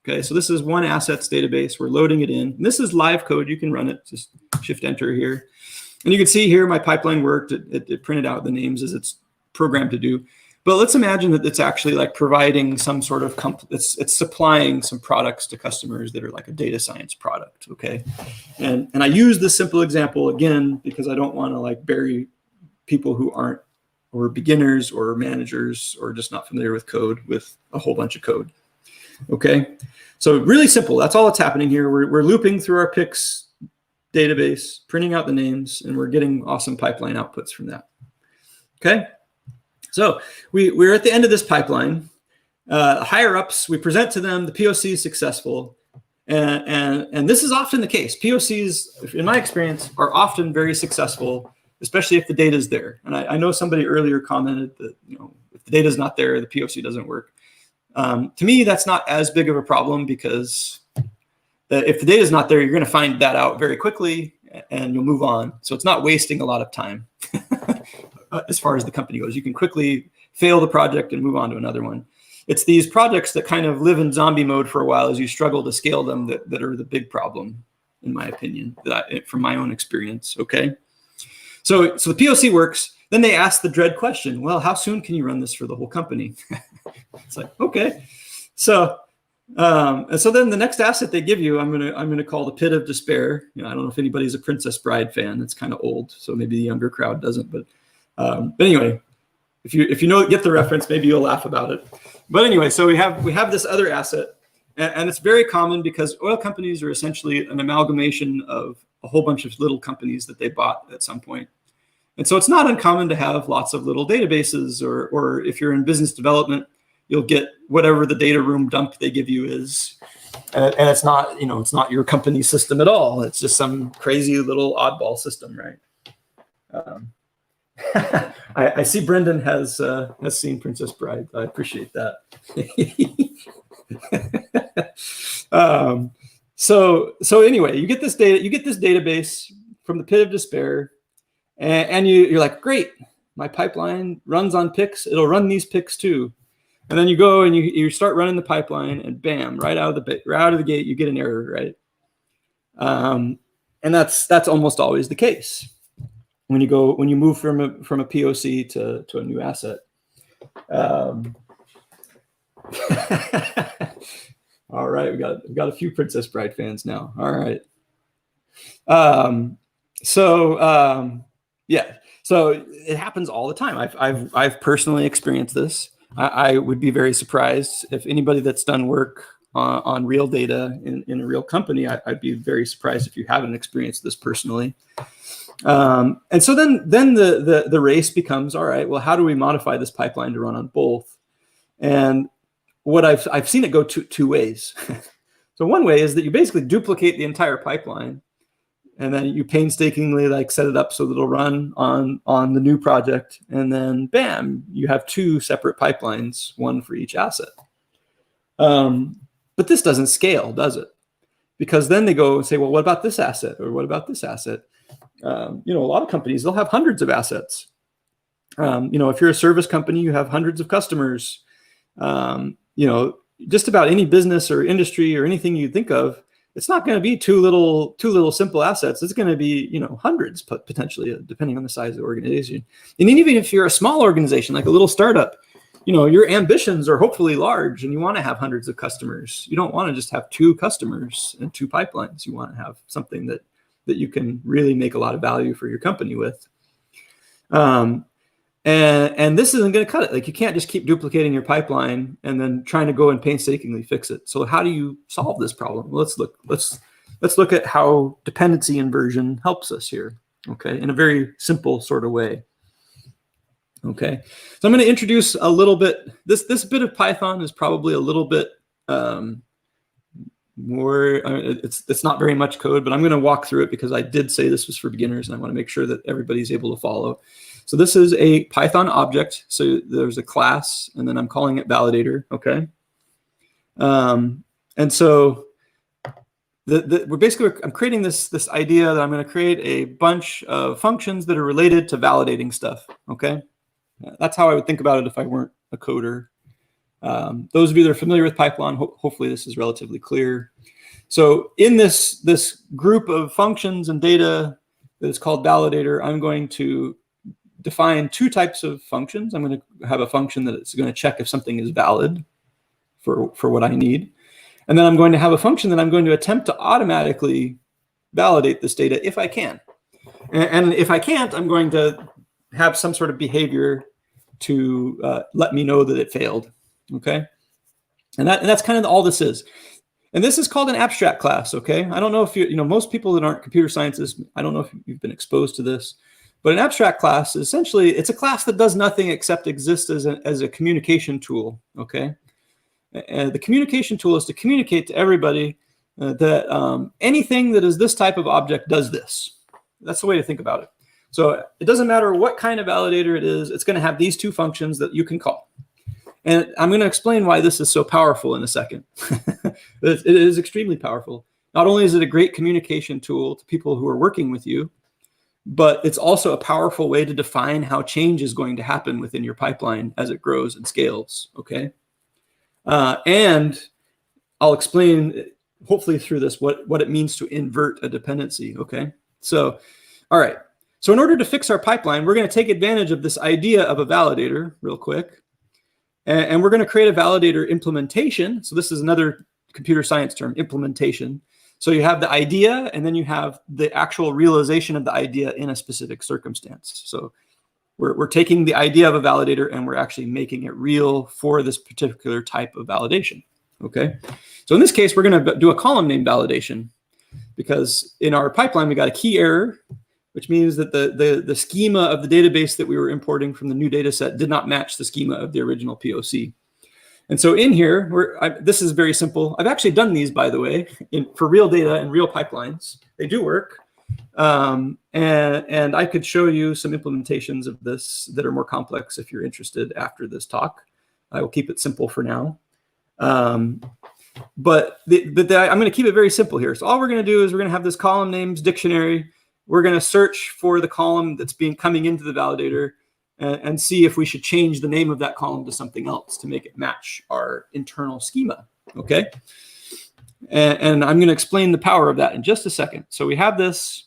Okay, so this is one assets database. We're loading it in. And this is live code. You can run it. Just shift enter here. And you can see here my pipeline worked. It printed out the names as it's programmed to do. But let's imagine that it's actually like providing some sort of, it's supplying some products to customers that are like a data science product, okay? And I use this simple example again because I don't want to like bury people who aren't, or beginners or managers or just not familiar with code with a whole bunch of code. Okay, so really simple. That's all that's happening here. We're looping through our PICs database, printing out the names, and we're getting awesome pipeline outputs from that. Okay, so we're at the end of this pipeline. Higher ups, we present to them the POC is successful, and this is often the case. POCs, in my experience, are often very successful, especially if the data is there. And I know somebody earlier commented that if the data is not there, the POC doesn't work. To me, that's not as big of a problem because if the data is not there, you're going to find that out very quickly and you'll move on. So it's not wasting a lot of time as far as the company goes. You can quickly fail the project and move on to another one. It's these projects that kind of live in zombie mode for a while as you struggle to scale them that are the big problem, in my opinion, from my own experience. Okay, so the POC works. Then they ask the dread question, well, how soon can you run this for the whole company? It's like, okay. So and so then the next asset they give you, I'm gonna call the pit of despair. I don't know if anybody's a Princess Bride fan. It's kind of old, so maybe the younger crowd doesn't. But anyway, if you get the reference, maybe you'll laugh about it. But anyway, so we have this other asset, and it's very common because oil companies are essentially an amalgamation of a whole bunch of little companies that they bought at some point. And so it's not uncommon to have lots of little databases, or if you're in business development, you'll get whatever the data room dump they give you is. And it's not, it's not your company system at all. It's just some crazy little oddball system, right? I see Brendan has seen Princess Bride. I appreciate that. So anyway, you get this database from the pit of despair, and you're like, great, my pipeline runs on picks. It'll run these picks too. And then you go and you start running the pipeline, and bam, right out of the gate, you get an error, right? And that's almost always the case when you move from a POC to a new asset. All right, we've got a few Princess Bride fans now. All right. Yeah. So it happens all the time. I've personally experienced this. I would be very surprised if anybody that's done work on real data in a real company. I'd be very surprised if you haven't experienced this personally. And so then the race becomes, all right, well, how do we modify this pipeline to run on both? And what I've seen it go two ways. So one way is that you basically duplicate the entire pipeline, and then you painstakingly set it up so that it'll run on the new project, and then bam, you have two separate pipelines, one for each asset. But this doesn't scale, does it? Because then they go and say, well, what about this asset, or what about this asset? A lot of companies, they'll have hundreds of assets. If you're a service company, you have hundreds of customers. Just about any business or industry or anything you think of, it's not going to be two little simple assets. It's going to be, hundreds potentially, depending on the size of the organization. And even if you're a small organization, like a little startup, your ambitions are hopefully large, and you want to have hundreds of customers. You don't want to just have two customers and two pipelines. You want to have something that you can really make a lot of value for your company with. And this isn't going to cut it. You can't just keep duplicating your pipeline and then trying to go and painstakingly fix it. So how do you solve this problem? Let's look at how dependency inversion helps us here. Okay, in a very simple sort of way. Okay, so I'm going to introduce a little bit. This bit of Python is probably a little bit more. It's not very much code, but I'm going to walk through it because I did say this was for beginners, and I want to make sure that everybody's able to follow. So this is a Python object. So there's a class, and then I'm calling it Validator. Okay. And so I'm creating this idea that I'm going to create a bunch of functions that are related to validating stuff. Okay. That's how I would think about it if I weren't a coder. Those of you that are familiar with Python, hopefully this is relatively clear. So in this group of functions and data that is called Validator, I'm going to define two types of functions. I'm going to have a function that is going to check if something is valid for what I need. And then I'm going to have a function that I'm going to attempt to automatically validate this data if I can. And if I can't, I'm going to have some sort of behavior to let me know that it failed. Okay. And that's kind of all this is. And this is called an abstract class. Okay. I don't know if most people that aren't computer scientists, I don't know if you've been exposed to this. But an abstract class is essentially, it's a class that does nothing except exist as a communication tool, okay? And the communication tool is to communicate to everybody that anything that is this type of object does this. That's the way to think about it. So it doesn't matter what kind of validator it is, it's going to have these two functions that you can call. And I'm going to explain why this is so powerful in a second. It is extremely powerful. Not only is it a great communication tool to people who are working with you, but it's also a powerful way to define how change is going to happen within your pipeline as it grows and scales, okay? And I'll explain, hopefully through this, what it means to invert a dependency, okay? So, all right. So in order to fix our pipeline, we're going to take advantage of this idea of a validator real quick. And we're going to create a validator implementation. So this is another computer science term, implementation. So you have the idea, and then you have the actual realization of the idea in a specific circumstance. So we're taking the idea of a validator and we're actually making it real for this particular type of validation. Okay. So in this case, we're going to do a column name validation because in our pipeline, we got a key error, which means that the schema of the database that we were importing from the new data set did not match the schema of the original POC. And so in here, this is very simple. I've actually done these, by the way, for real data and real pipelines. They do work. And I could show you some implementations of this that are more complex if you're interested after this talk. I will keep it simple for now. But I'm going to keep it very simple here. So all we're going to do is we're going to have this column names dictionary. We're going to search for the column that's coming into the validator and see if we should change the name of that column to something else to make it match our internal schema. Okay. And I'm going to explain the power of that in just a second. So we have this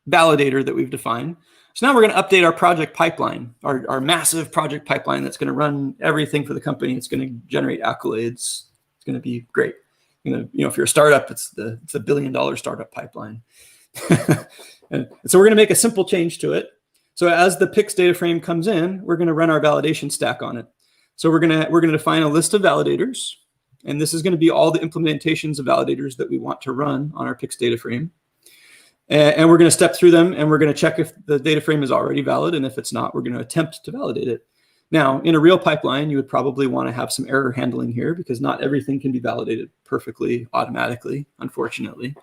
validator that we've defined. So now we're going to update our project pipeline, our massive project pipeline that's going to run everything for the company. It's going to generate accolades. It's going to be great. If you're a startup, it's a $1 billion startup pipeline. and so we're going to make a simple change to it. So as the PICS data frame comes in, we're going to run our validation stack on it. So we're going to define a list of validators, and this is going to be all the implementations of validators that we want to run on our PICS data frame. And we're going to step through them, and we're going to check if the data frame is already valid, and if it's not, we're going to attempt to validate it. Now, in a real pipeline, you would probably want to have some error handling here because not everything can be validated perfectly automatically, unfortunately.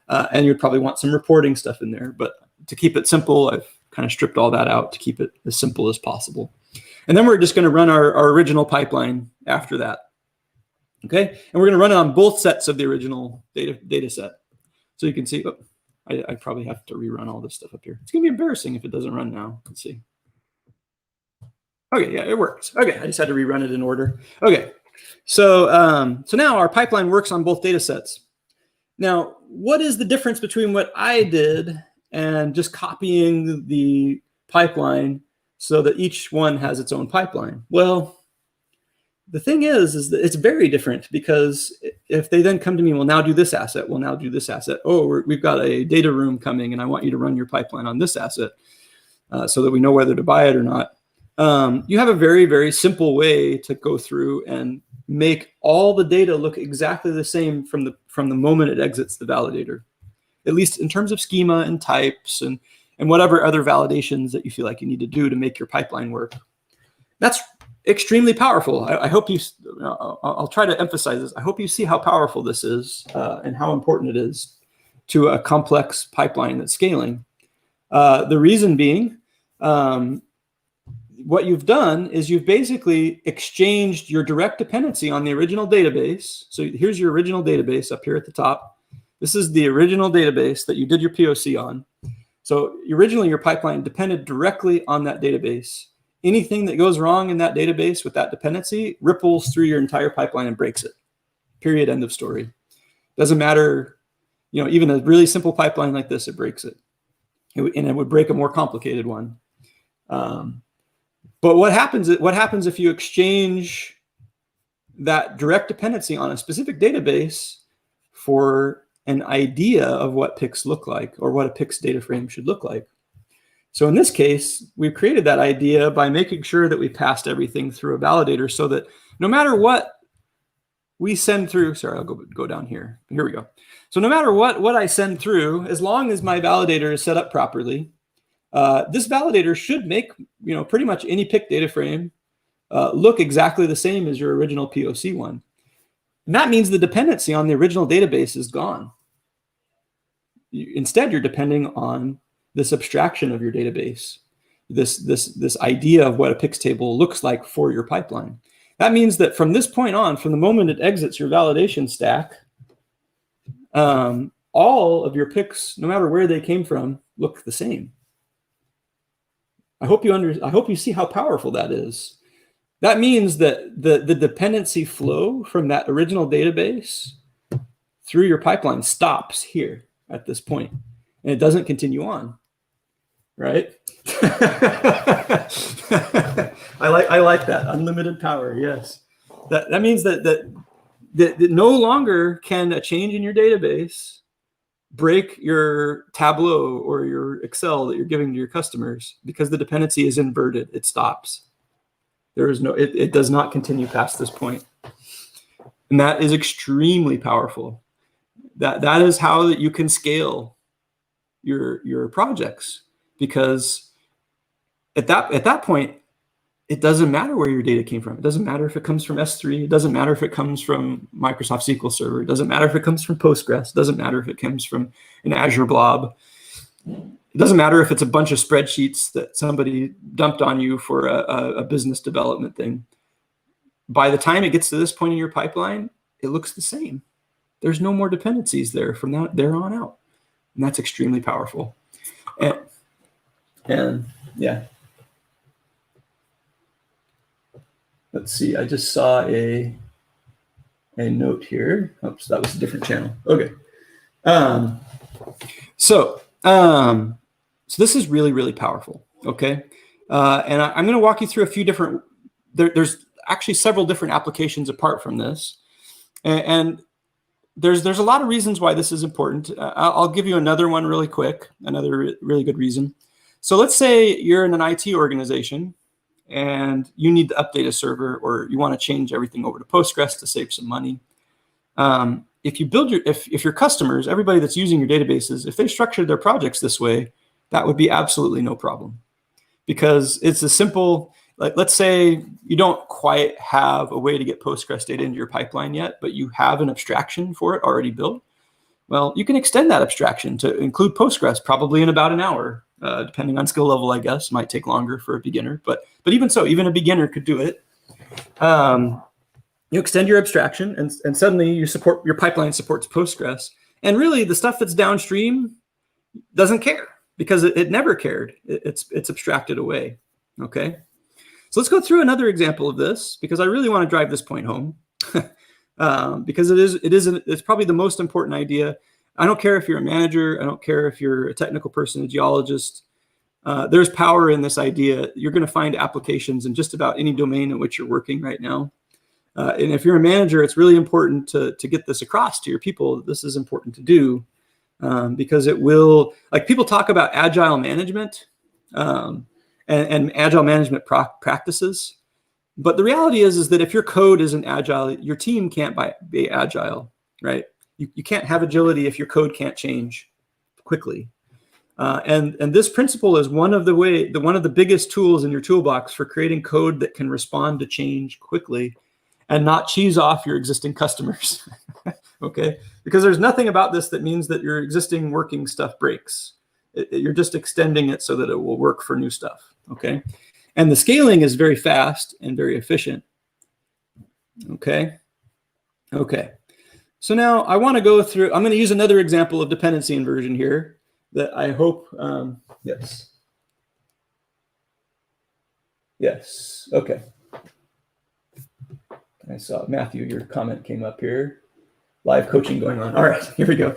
And you'd probably want some reporting stuff in there. But to keep it simple, I've kind of stripped all that out to keep it as simple as possible. And then we're just going to run our original pipeline after that. Okay, and we're going to run it on both sets of the original data set. So you can see, I probably have to rerun all this stuff up here. It's going to be embarrassing if it doesn't run now. Let's see. Okay, yeah, it works. Okay, I just had to rerun it in order. Okay, so now our pipeline works on both data sets. Now, what is the difference between what I did and just copying the pipeline so that each one has its own pipeline? Well, the thing is that it's very different, because if they then come to me, well, now do this asset, well, now do this asset. Oh, we've got a data room coming, and I want you to run your pipeline on this asset so that we know whether to buy it or not. You have a very, very simple way to go through and make all the data look exactly the same from the moment it exits the validator, at least in terms of schema and types and whatever other validations that you feel like you need to do to make your pipeline work. That's extremely powerful. I hope I'll try to emphasize this. I hope you see how powerful this is and how important it is to a complex pipeline that's scaling. The reason being, what you've done is you've basically exchanged your direct dependency on the original database. So here's your original database up here at the top. This is the original database that you did your POC on. So originally your pipeline depended directly on that database. Anything that goes wrong in that database with that dependency ripples through your entire pipeline and breaks it. Period, end of story. Doesn't matter, even a really simple pipeline like this, it breaks it. And it would break a more complicated one. But what happens if you exchange that direct dependency on a specific database for an idea of what PICS look like, or what a PICS data frame should look like? So in this case, we've created that idea by making sure that we passed everything through a validator, so that no matter what we send through, sorry, I'll go down here. Here we go. So no matter what I send through, as long as my validator is set up properly, this validator should make pretty much any PIC data frame look exactly the same as your original POC one. And that means the dependency on the original database is gone. Instead, you're depending on this abstraction of your database, this idea of what a PICS table looks like for your pipeline. That means that from this point on, from the moment it exits your validation stack, all of your PICS, no matter where they came from, look the same. I hope you see how powerful that is. That means that the dependency flow from that original database through your pipeline stops here at this point, and it doesn't continue on. Right? I like that unlimited power. Yes, that means that no longer can a change in your database break your Tableau or your Excel that you're giving to your customers, because the dependency is inverted. It stops. There is no. It does not continue past this point, and that is extremely powerful. That is how that you can scale your projects. Because at that point, it doesn't matter where your data came from. It doesn't matter if it comes from S3. It doesn't matter if it comes from Microsoft SQL Server. It doesn't matter if it comes from Postgres. It doesn't matter if it comes from an Azure blob. It doesn't matter if it's a bunch of spreadsheets that somebody dumped on you for a business development thing. by the time it gets to this point in your pipeline, it looks the same. There's no more dependencies there from there on out. And that's extremely powerful. And yeah. Let's see, I just saw a note here. Oops, that was a different channel. Okay. So this is really, really powerful. Okay. And I'm going to walk you through a few different, there's actually several different applications apart from this. And there's a lot of reasons why this is important. I'll give you another one really quick, another really good reason. So let's say you're in an IT organization and you need to update a server, or you want to change everything over to Postgres to save some money. If you build if your customers, everybody that's using your databases, if they structured their projects this way, that would be absolutely no problem, because it's a simple, like, let's say you don't quite have a way to get Postgres data into your pipeline yet, but you have an abstraction for it already built. Well, you can extend that abstraction to include Postgres probably in about an hour. Depending on skill level, I guess. Might take longer for a beginner, but even so, even a beginner could do it. You extend your abstraction, and suddenly your pipeline supports Postgres. And really, the stuff that's downstream doesn't care, because it never cared. It's abstracted away. Okay, so let's go through another example of this, because I really want to drive this point home, because it's probably the most important idea. I don't care if you're a manager. I don't care if you're a technical person, a geologist. There's power in this idea. You're going to find applications in just about any domain in which you're working right now. And if you're a manager, it's really important to get this across to your people that this is important to do, because it will, like, people talk about agile management and agile management practices. But the reality is that if your code isn't agile, your team can't be agile, right? You can't have agility if your code can't change quickly. And this principle is one of the biggest tools in your toolbox for creating code that can respond to change quickly and not cheese off your existing customers. Okay? Because there's nothing about this that means that your existing working stuff breaks. You're just extending it so that it will work for new stuff. Okay? And the scaling is very fast and very efficient. Okay? Okay. So now I want to go through, I'm going to use another example of dependency inversion here that I hope, yes. Yes, okay. I saw, Matthew, your comment came up here. Live coaching going on. All right, here we go.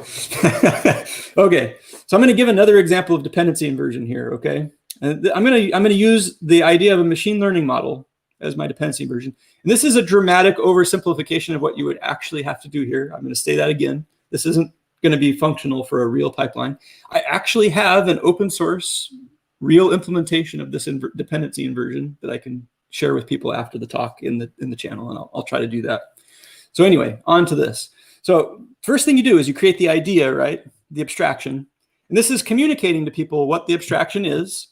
Okay, so I'm going to give another example of dependency inversion here, okay? And I'm going to use the idea of a machine learning model as my dependency inversion. And this is a dramatic oversimplification of what you would actually have to do here. I'm going to say that again. This isn't going to be functional for a real pipeline. I actually have an open source real implementation of this dependency inversion that I can share with people after the talk in the channel, and I'll try to do that. So anyway, on to this. So first thing you do is you create the idea, right? The abstraction. And this is communicating to people what the abstraction is,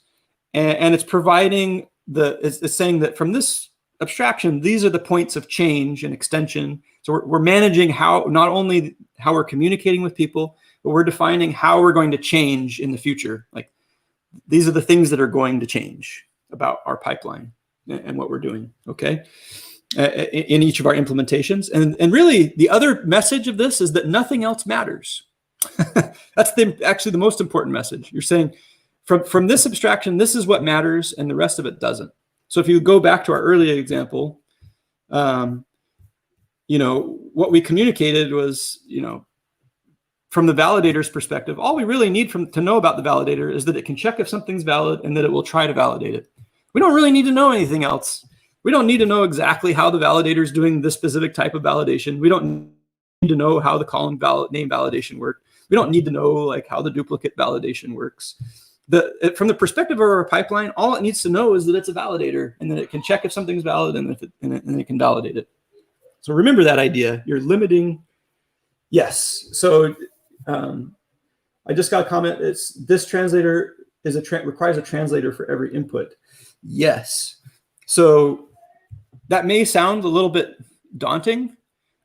and it's providing it's saying that from this abstraction, these are the points of change and extension. So we're managing not only how we're communicating with people, but we're defining how we're going to change in the future. Like, these are the things that are going to change about our pipeline and what we're doing, okay? In each of our implementations. And really, the other message of this is that nothing else matters. That's actually the most important message. You're saying, from this abstraction, this is what matters, and the rest of it doesn't. So if you go back to our earlier example, what we communicated was, from the validator's perspective, all we really need to know about the validator is that it can check if something's valid and that it will try to validate it. We don't really need to know anything else. We don't need to know exactly how the validator is doing this specific type of validation. We don't need to know how the column name validation works. We don't need to know how the duplicate validation works. From the perspective of our pipeline, all it needs to know is that it's a validator and that it can check if something's valid and it can validate it. So remember that idea. You're limiting. Yes. So I just got a comment. This translator requires a translator for every input. Yes. So that may sound a little bit daunting,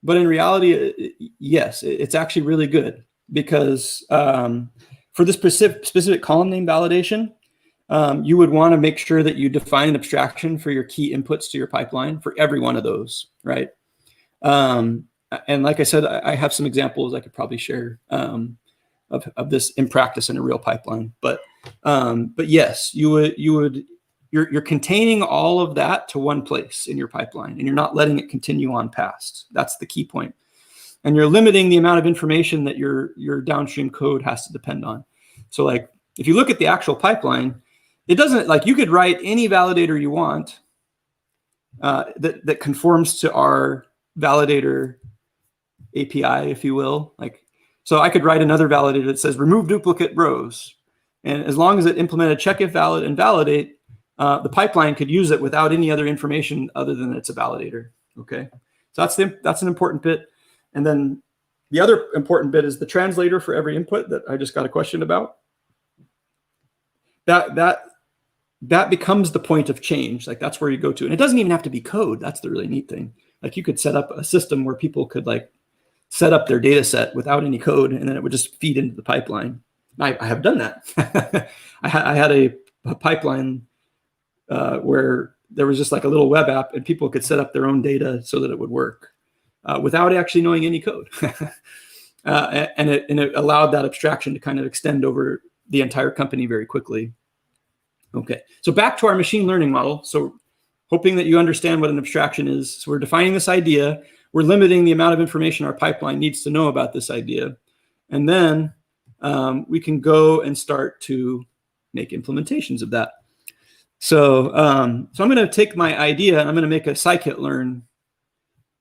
but in reality, yes, it's actually really good, because for this specific column name validation, you would want to make sure that you define an abstraction for your key inputs to your pipeline for every one of those, right? And like I said, I have some examples I could probably share of this in practice in a real pipeline. But yes, you're containing all of that to one place in your pipeline, and you're not letting it continue on past. That's the key point. And you're limiting the amount of information that your downstream code has to depend on. So like, if you look at the actual pipeline, it doesn't, like, you could write any validator you want that conforms to our validator API, if you will. Like, so I could write another validator that says remove duplicate rows. And as long as it implemented check if valid and validate, the pipeline could use it without any other information other than it's a validator. Okay, so that's an important bit. And then the other important bit is the translator for every input that I just got a question about. That becomes the point of change. Like, that's where you go to. And it doesn't even have to be code. That's the really neat thing. Like, you could set up a system where people could like set up their data set without any code, and then it would just feed into the pipeline. I have done that. I had a pipeline where there was just like a little web app, and people could set up their own data so that it would work without actually knowing any code. And it allowed that abstraction to kind of extend over the entire company very quickly. Okay, so back to our machine learning model. So hoping that you understand what an abstraction is. So we're defining this idea. We're limiting the amount of information our pipeline needs to know about this idea. And then we can go and start to make implementations of that. So, so I'm going to take my idea and I'm going to make a scikit-learn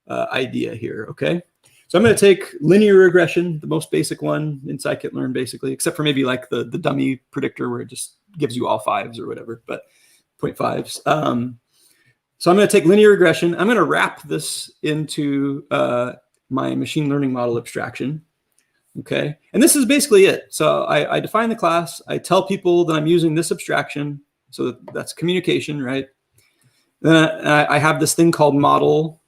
idea here, okay? So I'm going to take linear regression, the most basic one in scikit-learn, basically, except for maybe like the dummy predictor where it just gives you all fives or whatever, but 0.5s. So I'm going to take linear regression. I'm going to wrap this into my machine learning model abstraction, okay? And this is basically it. So I define the class. I tell people that I'm using this abstraction. So that's communication, right? Then I have this thing called model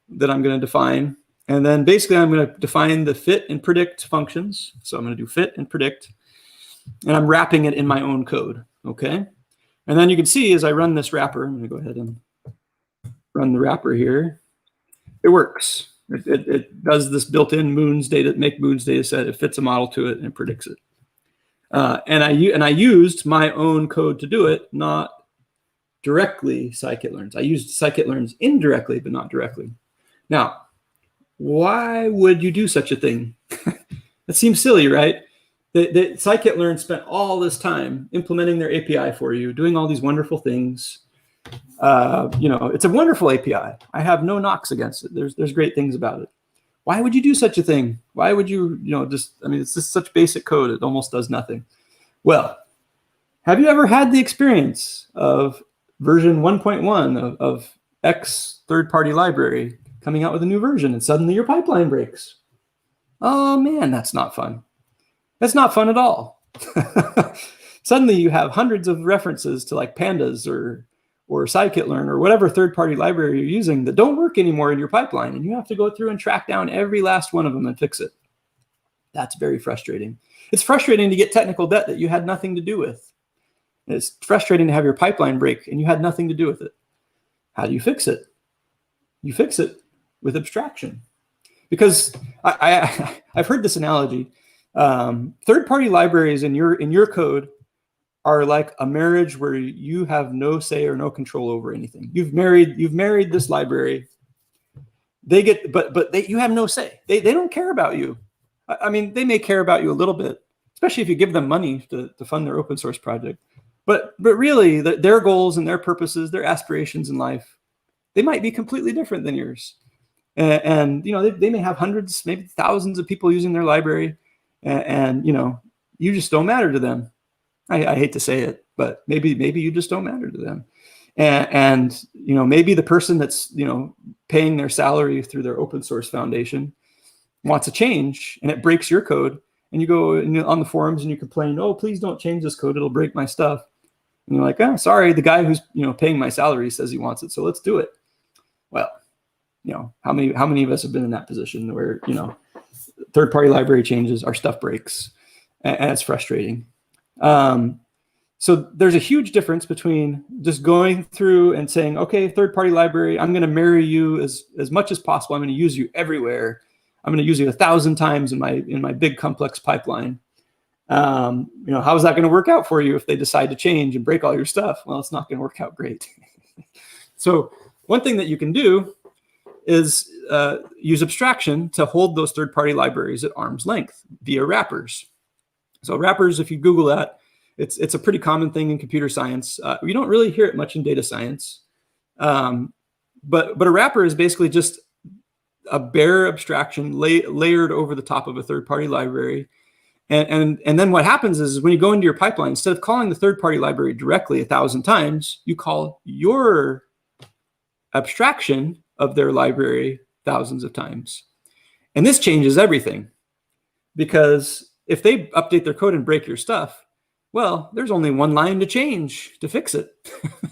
that I'm going to define. And then basically I'm going to define the fit and predict functions. So I'm going to do fit and predict. And I'm wrapping it in my own code, okay? And then you can see as I run this wrapper, I'm going to go ahead and run the wrapper here. It works. It does this built-in Moons data set. It fits a model to it and predicts it. And I used my own code to do it, not directly scikit-learns. I used scikit-learns indirectly, but not directly. Now, why would you do such a thing? That seems silly, right? The scikit-learn spent all this time implementing their API for you, doing all these wonderful things. You know, it's a wonderful API. I have no knocks against it. There's great things about it. Why would you do such a thing? Why would you, I mean, it's just such basic code. It almost does nothing. Well, have you ever had the experience of version 1.1 of X third-party library coming out with a new version and suddenly your pipeline breaks? Oh man, that's not fun. That's not fun at all. Suddenly you have hundreds of references to like pandas or scikit-learn or whatever third-party library you're using that don't work anymore in your pipeline, and you have to go through and track down every last one of them and fix it. That's very frustrating. It's frustrating to get technical debt that you had nothing to do with. It's frustrating to have your pipeline break and you had nothing to do with it. How do you fix it? You fix it with abstraction. Because I've heard this analogy. Third-party libraries in your code are like a marriage where you have no say or no control over anything. You've married this library. They get, but you have no say. They don't care about you. I mean, they may care about you a little bit, especially if you give them money to fund their open source project. But really, their goals and their purposes, their aspirations in life, they might be completely different than yours. And they may have hundreds, maybe thousands of people using their library, and you just don't matter to them. I hate to say it, but maybe you just don't matter to them. And maybe the person that's paying their salary through their open source foundation wants a change, and it breaks your code. And you go on the forums and you complain, "Oh, please don't change this code; it'll break my stuff." And you're like, "Oh, sorry, the guy who's paying my salary says he wants it, so let's do it." Well, how many of us have been in that position where third-party library changes, our stuff breaks, and it's frustrating. So there's a huge difference between just going through and saying, okay, third-party library, I'm going to marry you as much as possible. I'm going to use you everywhere. I'm going to use you 1,000 times in my big complex pipeline. How is that going to work out for you if they decide to change and break all your stuff? Well, it's not going to work out great. So one thing that you can do is use abstraction to hold those third-party libraries at arm's length via wrappers. So wrappers, if you Google that, it's a pretty common thing in computer science. You don't really hear it much in data science. But a wrapper is basically just a bare abstraction layered over the top of a third-party library. And then what happens is when you go into your pipeline, instead of calling the third-party library directly 1,000 times, you call your abstraction of their library thousands of times. And this changes everything, because if they update their code and break your stuff, well, there's only one line to change to fix it.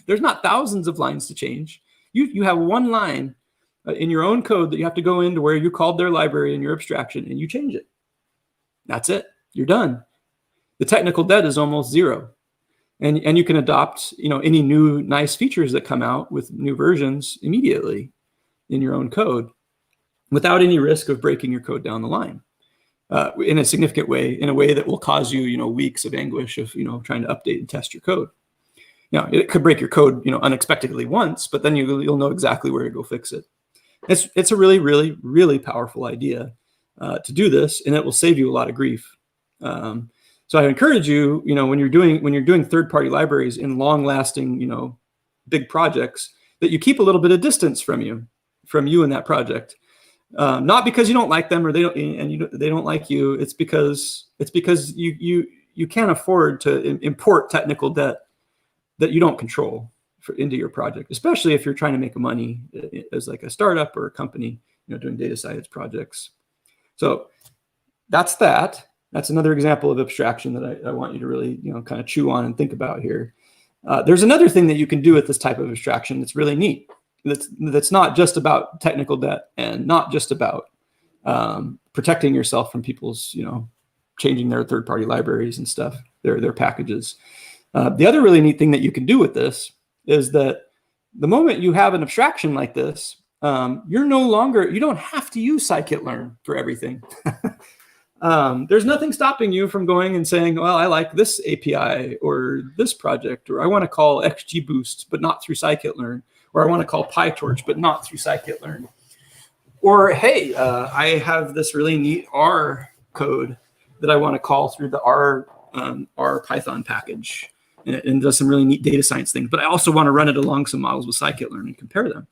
There's not thousands of lines to change. You have one line in your own code that you have to go into where you called their library in your abstraction and you change it. That's it. You're done. The technical debt is almost zero. And you can adopt, any new nice features that come out with new versions immediately in your own code without any risk of breaking your code down the line. In a significant way, in a way that will cause you, weeks of anguish of, trying to update and test your code. Now, it could break your code, unexpectedly once, but then you'll know exactly where to go fix it. It's a really, really, really powerful idea to do this, and it will save you a lot of grief. So I encourage you, when you're doing third-party libraries in long-lasting, big projects, that you keep a little bit of distance from you and that project. Not because you don't like them or they don't like you. It's because you can't afford to import technical debt that you don't control into your project, especially if you're trying to make money as like a startup or a company, doing data science projects. So that's that. That's another example of abstraction that I want you to really, kind of chew on and think about here. There's another thing that you can do with this type of abstraction that's really neat. That's not just about technical debt and not just about protecting yourself from people's, changing their third-party libraries and stuff, their packages. The other really neat thing that you can do with this is that the moment you have an abstraction like this, you don't have to use scikit-learn for everything. There's nothing stopping you from going and saying, well, I like this API or this project, or I want to call XGBoost, but not through scikit-learn, or I want to call PyTorch, but not through scikit-learn. Or, hey, I have this really neat R code that I want to call through the R Python package, and does some really neat data science things, but I also want to run it along some models with scikit-learn and compare them.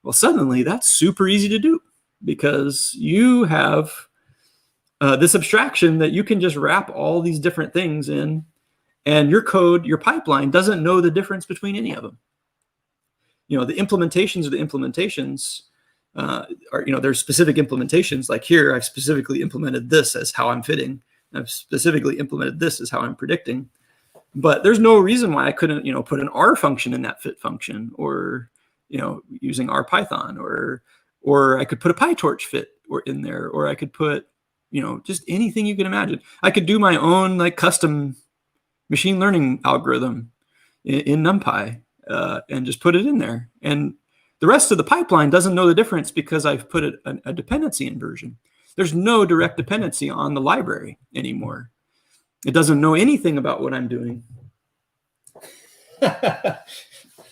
Well, suddenly that's super easy to do, because you have this abstraction that you can just wrap all these different things in, and your code, your pipeline doesn't know the difference between any of them. The implementations are the implementations, there's specific implementations. Like here, I've specifically implemented this as how I'm fitting. I've specifically implemented this as how I'm predicting. But there's no reason why I couldn't, put an R function in that fit function, or, using R Python, or I could put a PyTorch fit in there, or I could put, just anything you can imagine. I could do my own custom machine learning algorithm in NumPy and just put it in there. And the rest of the pipeline doesn't know the difference because I've put a dependency inversion. There's no direct dependency on the library anymore. It doesn't know anything about what I'm doing.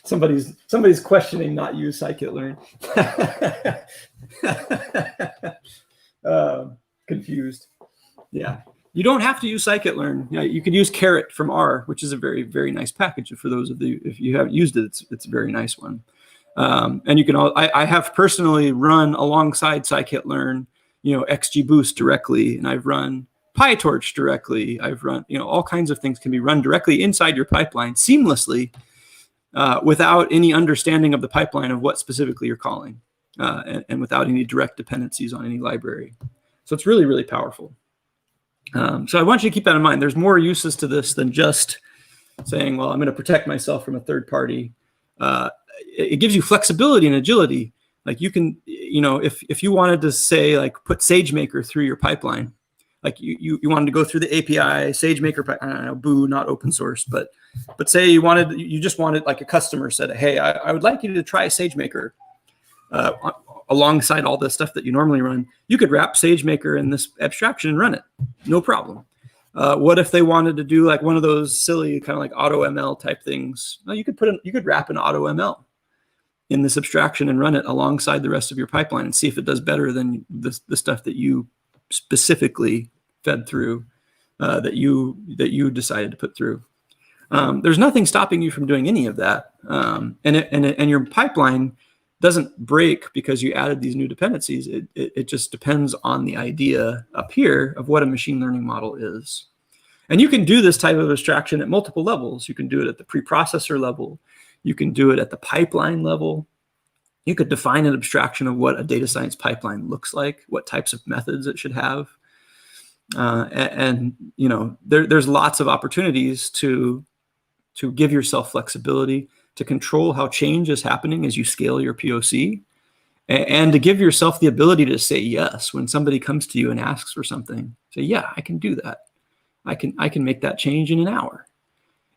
Somebody's questioning not use scikit-learn. Confused. Yeah. You don't have to use scikit-learn. You could use Caret from R, which is a very, very nice package. For those of you, if you haven't used it, it's a very nice one. And you can I have personally run alongside scikit-learn, XGBoost directly, and I've run PyTorch directly. I've run, all kinds of things can be run directly inside your pipeline seamlessly without any understanding of the pipeline of what specifically you're calling and without any direct dependencies on any library. So it's really, really powerful. So I want you to keep that in mind. There's more uses to this than just saying, well, I'm going to protect myself from a third party. It gives you flexibility and agility. Like you can, if you wanted to say, put SageMaker through your pipeline, like you wanted to go through the API, SageMaker, I don't know, boo, not open source, but say you just wanted, like a customer said, hey, I would like you to try SageMaker alongside all the stuff that you normally run. You could wrap SageMaker in this abstraction and run it, no problem. What if they wanted to do like one of those silly kind of like AutoML type things? Well, you could wrap an AutoML in this abstraction and run it alongside the rest of your pipeline and see if it does better than the stuff that you specifically fed through, that you decided to put through. There's nothing stopping you from doing any of that, and your pipeline doesn't break because you added these new dependencies. It just depends on the idea up here of what a machine learning model is. And you can do this type of abstraction at multiple levels. You can do it at the preprocessor level. You can do it at the pipeline level. You could define an abstraction of what a data science pipeline looks like, what types of methods it should have. And you know, there's lots of opportunities to give yourself flexibility, to control how change is happening as you scale your POC, and to give yourself the ability to say yes when somebody comes to you and asks for something. Say, yeah, I can do that. I can make that change in an hour,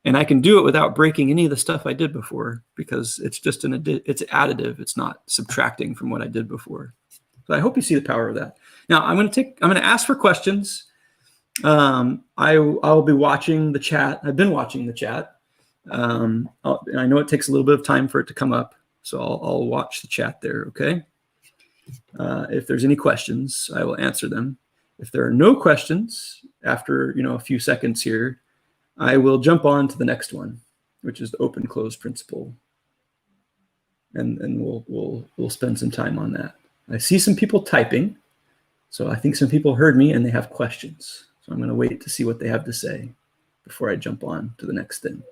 and I can do it without breaking any of the stuff I did before, because it's just it's additive. It's not subtracting from what I did before. So I hope you see the power of that. Now I'm going to ask for questions. I'll be watching the chat. I've been watching the chat. I know it takes a little bit of time for it to come up, so I'll watch the chat there, okay? If there's any questions, I will answer them. If there are no questions after, you know, a few seconds here, I will jump on to the next one, which is the open close principle. And we'll spend some time on that. I see some people typing, so I think some people heard me and they have questions. So I'm going to wait to see what they have to say before I jump on to the next thing.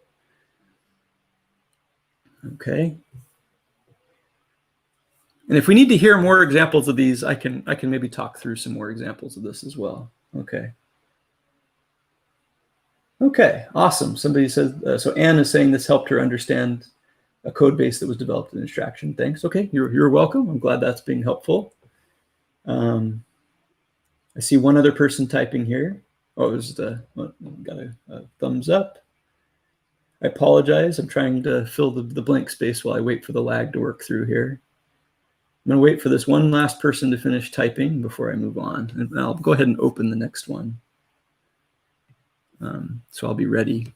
Okay. And if we need to hear more examples of these, I can maybe talk through some more examples of this as well. Okay. Okay, awesome. Somebody says, so Anne is saying this helped her understand a code base that was developed in abstraction. Thanks. Okay, you're welcome. I'm glad that's being helpful. I see one other person typing here. Oh, it was got a thumbs up. I apologize. I'm trying to fill the blank space while I wait for the lag to work through here. I'm going to wait for this one last person to finish typing before I move on. And I'll go ahead and open the next one. So I'll be ready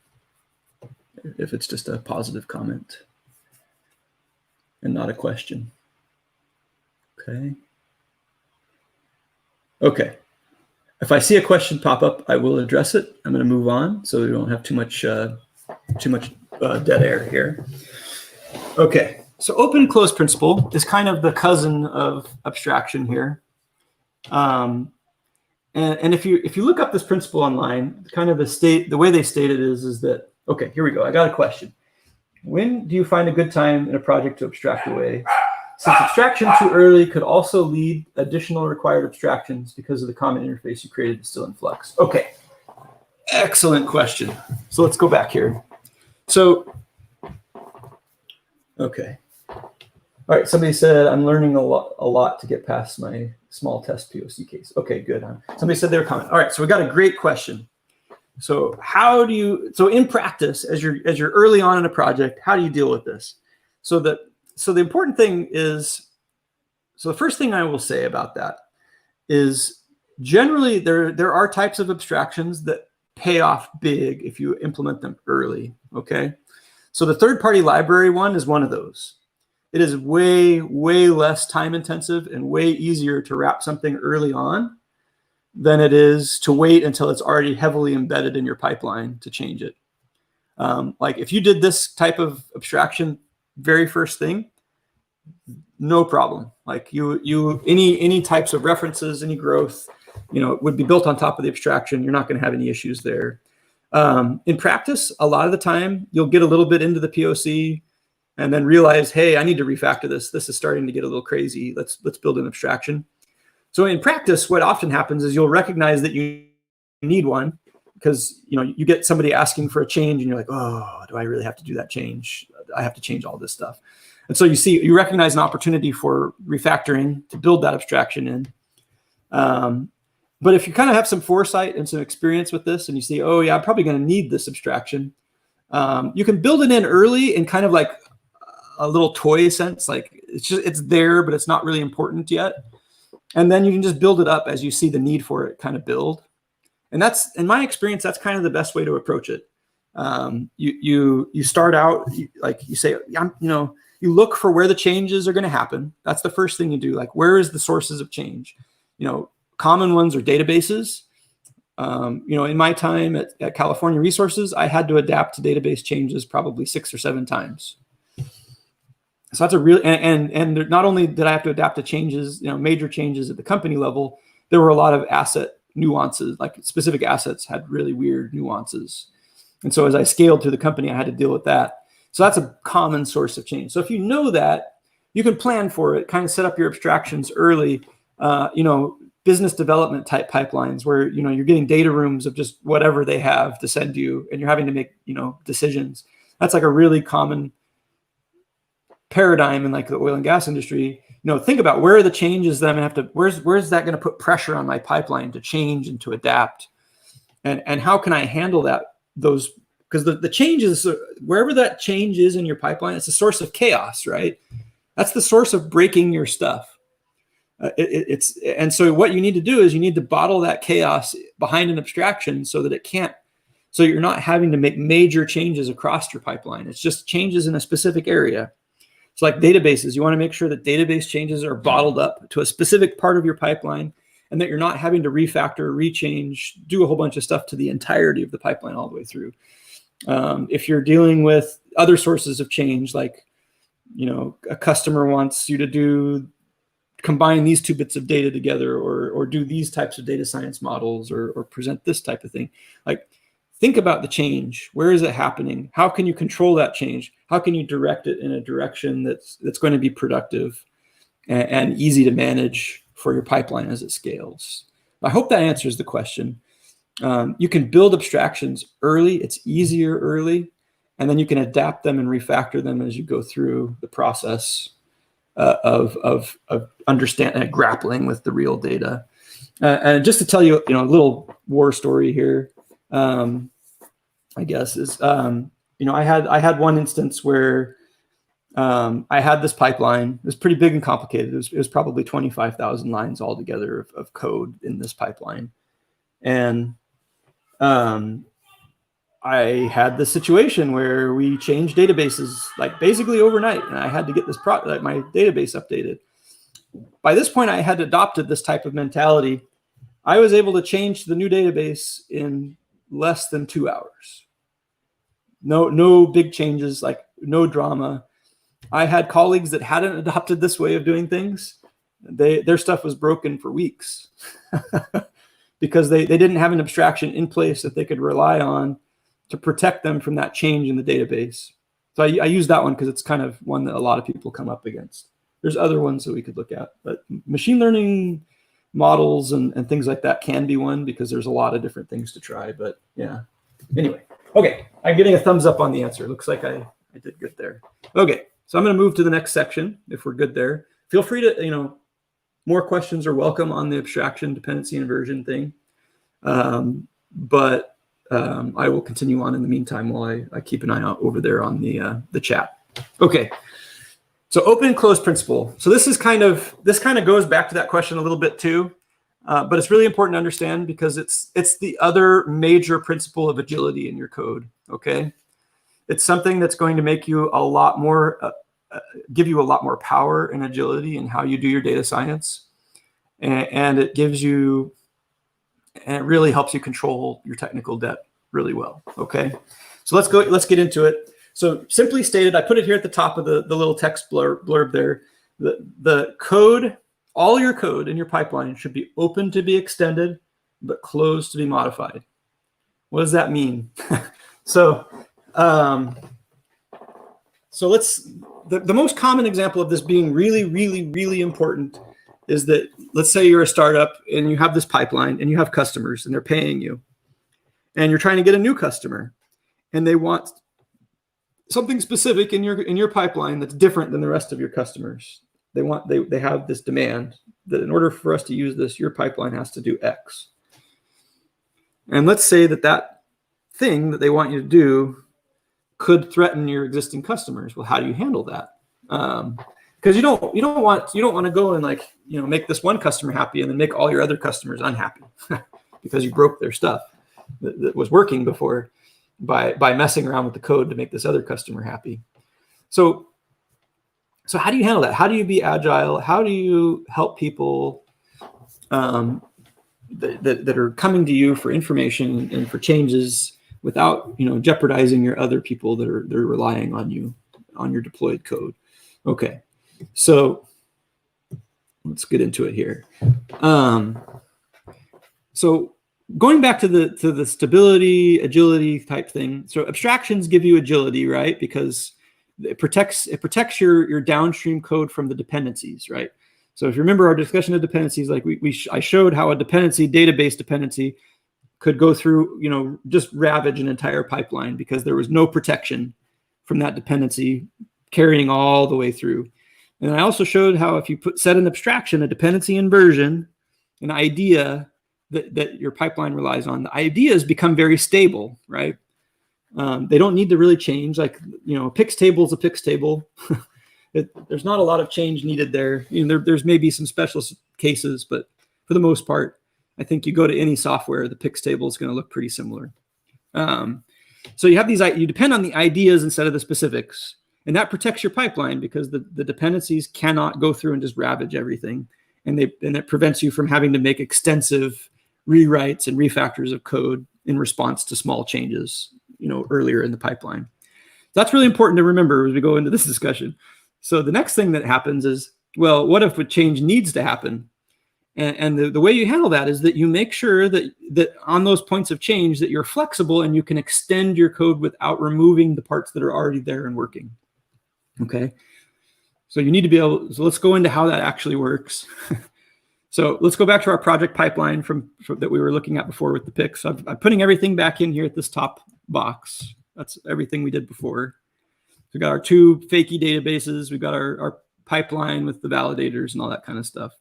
if it's just a positive comment and not a question. Okay. Okay. If I see a question pop up, I will address it. I'm going to move on so we don't have too much dead air here. Okay. So open and close principle is kind of the cousin of abstraction here. And if you look up this principle online, kind of the way they state it is that, okay, here we go. I got a question. When do you find a good time in a project to abstract away? Since abstraction too early could also lead additional required abstractions because of the common interface you created is still in flux. Okay, excellent question. So let's go back here. So, okay. All right, somebody said, I'm learning a lot to get past my small test POC case. Okay, good. Somebody said they were comment. All right, so we got a great question. So so in practice, as you're early on in a project, how do you deal with this? So the important thing is, so the first thing I will say about that is generally there are types of abstractions that pay off big if you implement them early, okay? So the third-party library one is one of those. It is way, way less time intensive and way easier to wrap something early on than it is to wait until it's already heavily embedded in your pipeline to change it. Like if you did this type of abstraction very first thing, no problem. Like any types of references, any growth, would be built on top of the abstraction. You're not going to have any issues there. In practice, a lot of the time you'll get a little bit into the POC and then realize, hey, I need to refactor this. This is starting to get a little crazy. Let's build an abstraction. So in practice, what often happens is you'll recognize that you need one because you get somebody asking for a change and you're like, oh, do I really have to do that change? I have to change all this stuff. And so you recognize an opportunity for refactoring to build that abstraction in. But if you kind of have some foresight and some experience with this and you see, oh yeah, I'm probably going to need this abstraction, you can build it in early in kind of like a little toy sense. Like it's there, but it's not really important yet. And then you can just build it up as you see the need for it kind of build. And that's, in my experience, that's kind of the best way to approach it. You start out, like you say, you look for where the changes are going to happen. That's the first thing you do. Like, where is the sources of change? Common ones are databases. In my time at California Resources, I had to adapt to database changes probably 6 or 7 times. So that's a real, and not only did I have to adapt to changes, major changes at the company level, there were a lot of asset nuances, like specific assets had really weird nuances. And so as I scaled through the company, I had to deal with that. So that's a common source of change. So if you know that, you can plan for it, kind of set up your abstractions early, business development type pipelines where, you're getting data rooms of just whatever they have to send you and you're having to make, decisions. That's like a really common paradigm in like the oil and gas industry. Think about where are the changes that I'm gonna have to, where's that going to put pressure on my pipeline to change and to adapt? And how can I handle those? Because the changes, wherever that change is in your pipeline, it's a source of chaos, right? That's the source of breaking your stuff. And so what you need to do is you need to bottle that chaos behind an abstraction so that so you're not having to make major changes across your pipeline. It's just changes in a specific area. It's like databases. You want to make sure that database changes are bottled up to a specific part of your pipeline and that you're not having to refactor, rechange, do a whole bunch of stuff to the entirety of the pipeline all the way through. If you're dealing with other sources of change, like, a customer wants you to combine these 2 bits of data together or do these types of data science models or present this type of thing. Like, think about the change. Where is it happening? How can you control that change? How can you direct it in a direction that's going to be productive and easy to manage for your pipeline as it scales? I hope that answers the question. You can build abstractions early. It's easier early. And then you can adapt them and refactor them as you go through the process of understanding and grappling with the real data. And just to tell you, a little war story here, I guess is, I had one instance where I had this pipeline. It was pretty big and complicated. It was probably 25,000 lines altogether of code in this pipeline. And I had this situation where we changed databases like basically overnight, and I had to get my database updated. By this point, I had adopted this type of mentality. I was able to change the new database in less than 2 hours. No big changes, like no drama. I had colleagues that hadn't adopted this way of doing things. Their stuff was broken for weeks because they didn't have an abstraction in place that they could rely on to protect them from that change in the database. So I use that one because it's kind of one that a lot of people come up against. There's other ones that we could look at, but machine learning models and things like that can be one because there's a lot of different things to try. But yeah, anyway, okay, I'm getting a thumbs up on the answer. Looks like I did good there. Okay, so I'm going to move to the next section if we're good there. Feel free to, more questions are welcome on the abstraction dependency inversion thing. But I will continue on in the meantime while I keep an eye out over there on the chat. Okay. So open and close principle. So this kind of goes back to that question a little bit too, but it's really important to understand because it's the other major principle of agility in your code. Okay, it's something that's going to make you a lot more, give you a lot more power and agility in how you do your data science, and it gives you, and it really helps you control your technical debt really well. Okay, so let's get into it. So simply stated, I put it here at the top of the little text blurb there. The code, all your code in your pipeline should be open to be extended, but closed to be modified. What does that mean? So the most common example of this being really, really, really important is that, let's say you're a startup and you have this pipeline and you have customers and they're paying you, and you're trying to get a new customer and they want something specific in your pipeline that's different than the rest of your customers. they have this demand that in order for us to use this, your pipeline has to do X. And let's say that thing that they want you to do could threaten your existing customers. Well, how do you handle that? Because you don't want to go and make this one customer happy and then make all your other customers unhappy because you broke their stuff that was working before by messing around with the code to make this other customer happy. So how do you handle that? How do you be agile? How do you help people that are coming to you for information and for changes without jeopardizing your other people that are relying on you on your deployed code? Okay, so let's get into it here. So going back to the stability, agility type thing. So abstractions give you agility, right? Because it protects your downstream code from the dependencies, right? So if you remember our discussion of dependencies, like I showed how a database dependency could go through, just ravage an entire pipeline because there was no protection from that dependency carrying all the way through. And I also showed how if you set an abstraction, a dependency inversion, an idea that your pipeline relies on, the ideas become very stable, right? They don't need to really change. Like, a PIX table is a PIX table. There's not a lot of change needed there. There's maybe some special cases, but for the most part, I think you go to any software, the PIX table is going to look pretty similar. So you have you depend on the ideas instead of the specifics, and that protects your pipeline because the dependencies cannot go through and just ravage everything, and it prevents you from having to make extensive rewrites and refactors of code in response to small changes, earlier in the pipeline. That's really important to remember as we go into this discussion. So the next thing that happens is, well, what if a change needs to happen? And the way you handle that is that you make sure that on those points of change that you're flexible and you can extend your code without removing the parts that are already there and working. Okay. So you need to be able, so let's go into how that actually works. So let's go back to our project pipeline from that we were looking at before with the PIX. So I'm putting everything back in here at this top box. That's everything we did before. We got our two fakey databases. We've got our pipeline with the validators and all that kind of stuff.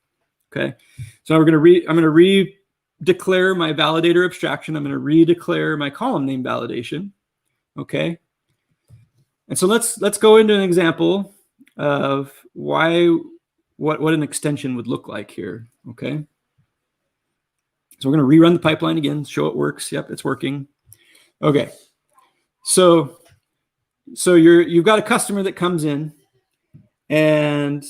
Okay. So I'm going to redeclare my validator abstraction. I'm going to redeclare my column name validation. Okay. And so let's go into an example of what an extension would look like here. Okay. So we're going to rerun the pipeline again, show it works. Yep, it's working. Okay. So you've got a customer that comes in and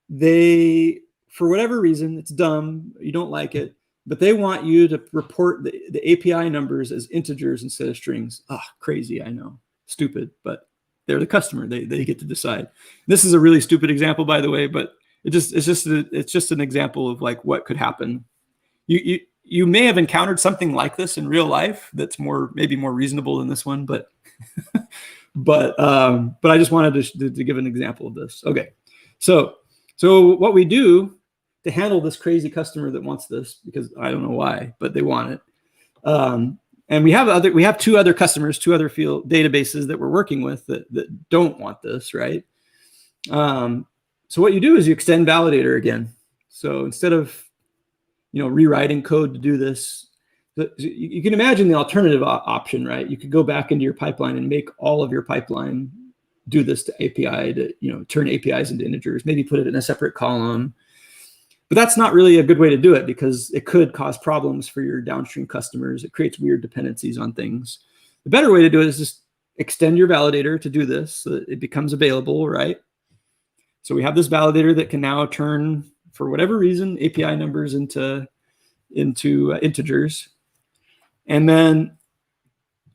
they, for whatever reason, it's dumb, you don't like it, but they want you to report the API numbers as integers instead of strings. Crazy, I know, stupid, but they're the customer. They get to decide. This is a really stupid example, by the way, but it's just an example of like what could happen. You may have encountered something like this in real life that's maybe more reasonable than this one, but but I just wanted to give an example of this. Okay, so what we do to handle this crazy customer that wants this, because I don't know why, but they want it. And we have two other customers, two other field databases that we're working with that don't want this, right? So what you do is you extend Validator again. So instead of rewriting code to do this, you can imagine the alternative option, right? You could go back into your pipeline and make all of your pipeline do this to API to turn APIs into integers, maybe put it in a separate column. But that's not really a good way to do it because it could cause problems for your downstream customers. It creates weird dependencies on things. The better way to do it is just extend your validator to do this so that it becomes available, right? So we have this validator that can now turn, for whatever reason, API numbers into integers. And then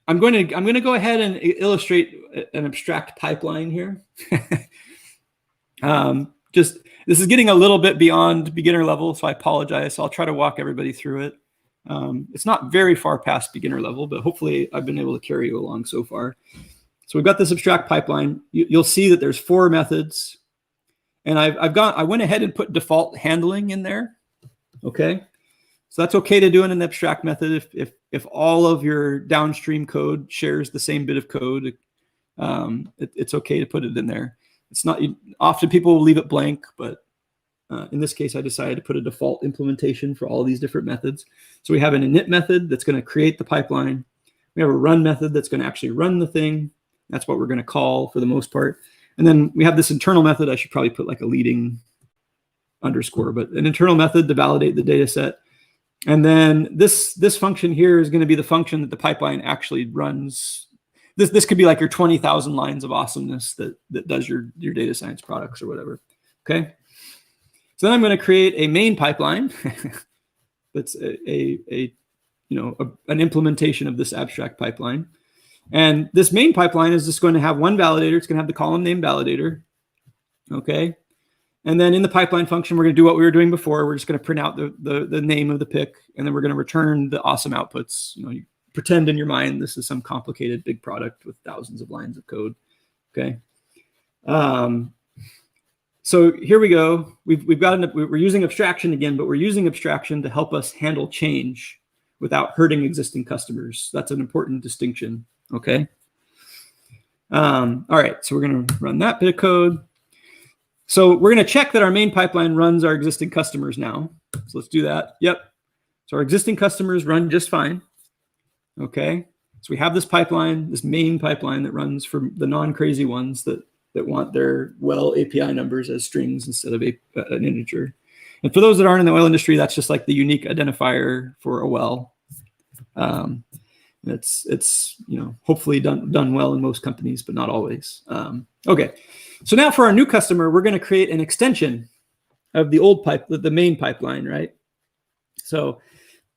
I'm going to go ahead and illustrate an abstract pipeline here. This is getting a little bit beyond beginner level, so I apologize. So I'll try to walk everybody through it. It's not very far past beginner level, but hopefully I've been able to carry you along so far. So we've got this abstract pipeline. You'll see that there's 4 methods, and I went ahead and put default handling in there. Okay, so that's okay to do in an abstract method if all of your downstream code shares the same bit of code. It's okay to put it in there. it's not, often people will leave it blank, but in this case, I decided to put a default implementation for all these different methods. So we have an init method that's going to create the pipeline. We have a run method that's going to actually run the thing. That's what we're going to call for the most part. And then we have this internal method. I should probably put like a leading underscore, but an internal method to validate the data set. And then this function here is going to be the function that the pipeline actually runs. This could be like your 20,000 lines of awesomeness that does your data science products or whatever. Okay. So then I'm going to create a main pipeline that's an implementation of this abstract pipeline. And this main pipeline is just going to have one validator. It's going to have the column name validator. Okay. And then in the pipeline function, we're going to do what we were doing before. We're just going to print out the name of the pick, and then we're going to return the awesome outputs. You pretend in your mind this is some complicated big product with thousands of lines of code. Okay. So here we go. We're using abstraction again, but we're using abstraction to help us handle change without hurting existing customers. That's an important distinction. Okay. All right. So we're going to run that bit of code. So we're going to check that our main pipeline runs our existing customers now. So let's do that. Yep. So our existing customers run just fine. Okay. So we have this pipeline, this main pipeline that runs for the non-crazy ones that want their well API numbers as strings instead of an integer. And for those that aren't in the oil industry, that's just like the unique identifier for a well. It's hopefully done well in most companies, but not always. Okay. So now for our new customer, we're going to create an extension of the old the main pipeline, right? So,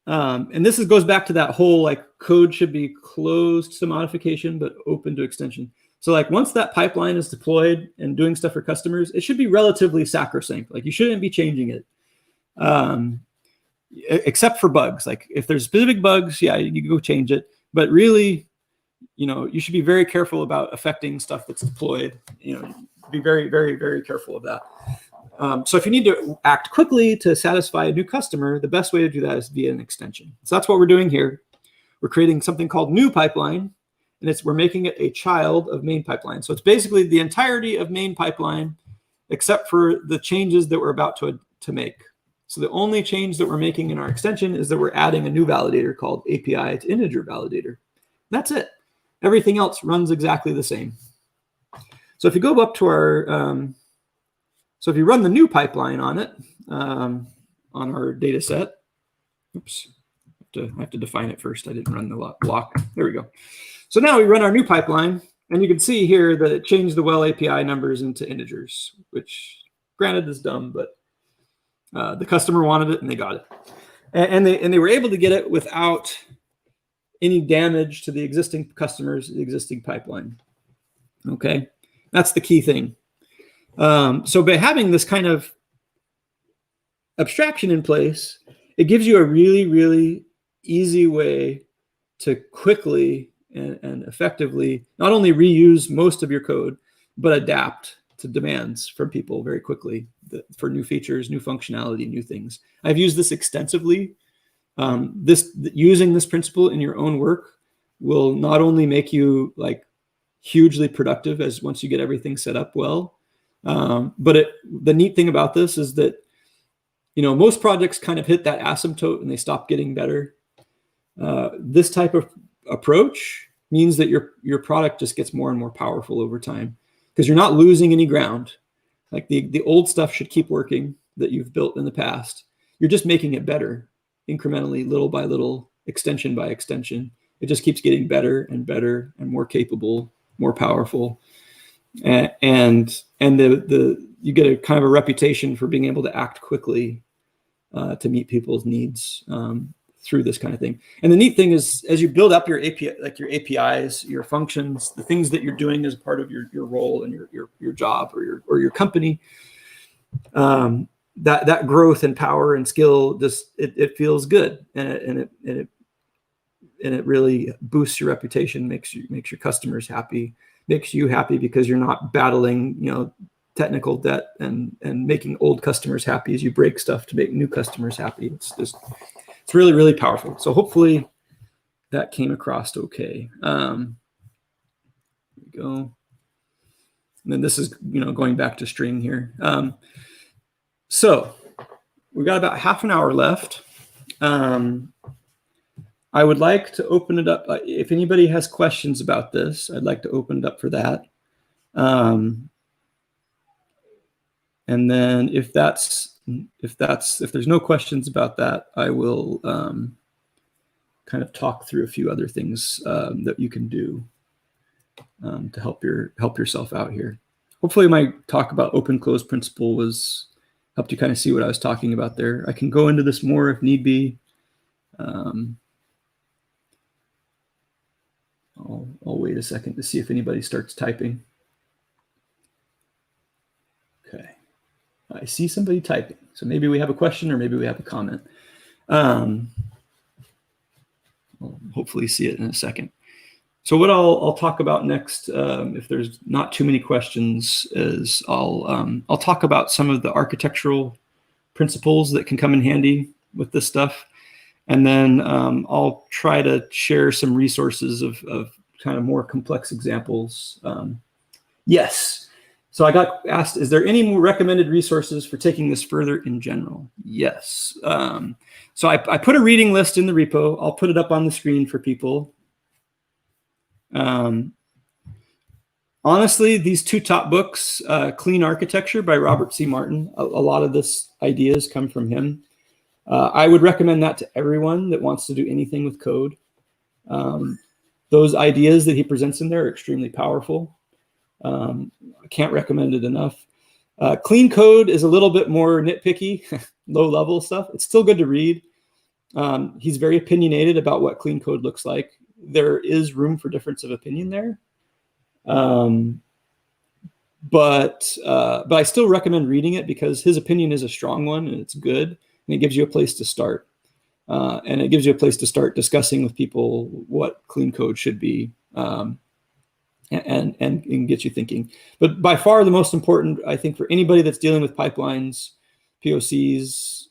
and this goes back to that whole like code should be closed to modification, but open to extension. So like once that pipeline is deployed and doing stuff for customers, it should be relatively sacrosanct. Like you shouldn't be changing it, except for bugs. Like if there's specific bugs, yeah, you can go change it. But really, you should be very careful about affecting stuff that's deployed. Be very, very, very careful of that. So if you need to act quickly to satisfy a new customer, the best way to do that is via an extension. So that's what we're doing here. We're creating something called new pipeline, and we're making it a child of main pipeline. So it's basically the entirety of main pipeline, except for the changes that we're about to make. So the only change that we're making in our extension is that we're adding a new validator called API to integer validator. That's it. Everything else runs exactly the same. So if you go up to our, so if you run the new pipeline on it, on our data set, oops, I have to define it first. I didn't run the block. There we go. So now we run our new pipeline, and you can see here that it changed the well API numbers into integers, which granted is dumb, but the customer wanted it and they got it. And they were able to get it without any damage to the existing customers, the existing pipeline. Okay. That's the key thing. So by having this kind of abstraction in place, it gives you a really, really easy way to quickly and effectively not only reuse most of your code, but adapt to demands from people very quickly for new features, new functionality, new things. I've used this extensively. Using this principle in your own work will not only make you like hugely productive as once you get everything set up well, but the neat thing about this is that most projects kind of hit that asymptote and they stop getting better. This type of approach means that your product just gets more and more powerful over time because you're not losing any ground. Like the old stuff should keep working that you've built in the past. You're just making it better incrementally, little by little, extension by extension. It just keeps getting better and better and more capable, more powerful. And you get a kind of a reputation for being able to act quickly to meet people's needs through this kind of thing. And the neat thing is, as you build up your API, like your APIs, your functions, the things that you're doing as part of your role and your job or your company, that growth and power and skill just it feels good, and it really boosts your reputation, makes your customers happy, makes you happy because you're not battling technical debt and making old customers happy as you break stuff to make new customers happy. It's really, really powerful. So hopefully that came across okay. There we go. then this is, going back to string here. So we've got about half an hour left. I would like to open it up. If anybody has questions about this, I'd like to open it up for that. And then if there's no questions about that, I will kind of talk through a few other things that you can do to help yourself out here. Hopefully my talk about open-close principle helped you kind of see what I was talking about there. I can go into this more if need be. I'll wait a second to see if anybody starts typing. Okay, I see somebody typing. So maybe we have a question or maybe we have a comment. I'll hopefully see it in a second. So what I'll talk about next, if there's not too many questions, is I'll talk about some of the architectural principles that can come in handy with this stuff. And then I'll try to share some resources of kind of more complex examples. Yes. So I got asked, is there any more recommended resources for taking this further in general? Yes. So I put a reading list in the repo. I'll put it up on the screen for people. Honestly, these two top books, Clean Architecture by Robert C. Martin, a lot of this ideas come from him. I would recommend that to everyone that wants to do anything with code. Those ideas that he presents in there are extremely powerful. I can't recommend it enough. Clean Code is a little bit more nitpicky, low-level stuff. It's still good to read. He's very opinionated about what clean code looks like. There is room for difference of opinion there. But I still recommend reading it because his opinion is a strong one and it's good. And it gives you a place to start. And it gives you a place to start discussing with people what clean code should be and get you thinking. But by far the most important, I think, for anybody that's dealing with pipelines, POCs,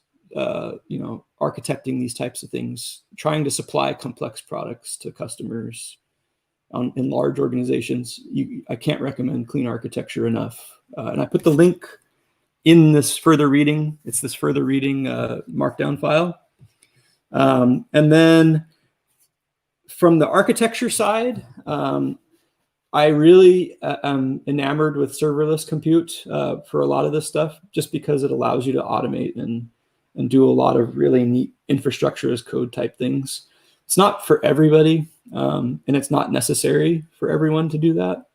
architecting these types of things, trying to supply complex products to customers in large organizations, I can't recommend Clean Architecture enough. And I put the link in this further reading. It's this further reading markdown file. And then from the architecture side, I really am enamored with serverless compute for a lot of this stuff, just because it allows you to automate and do a lot of really neat infrastructure as code type things. It's not for everybody, and it's not necessary for everyone to do that.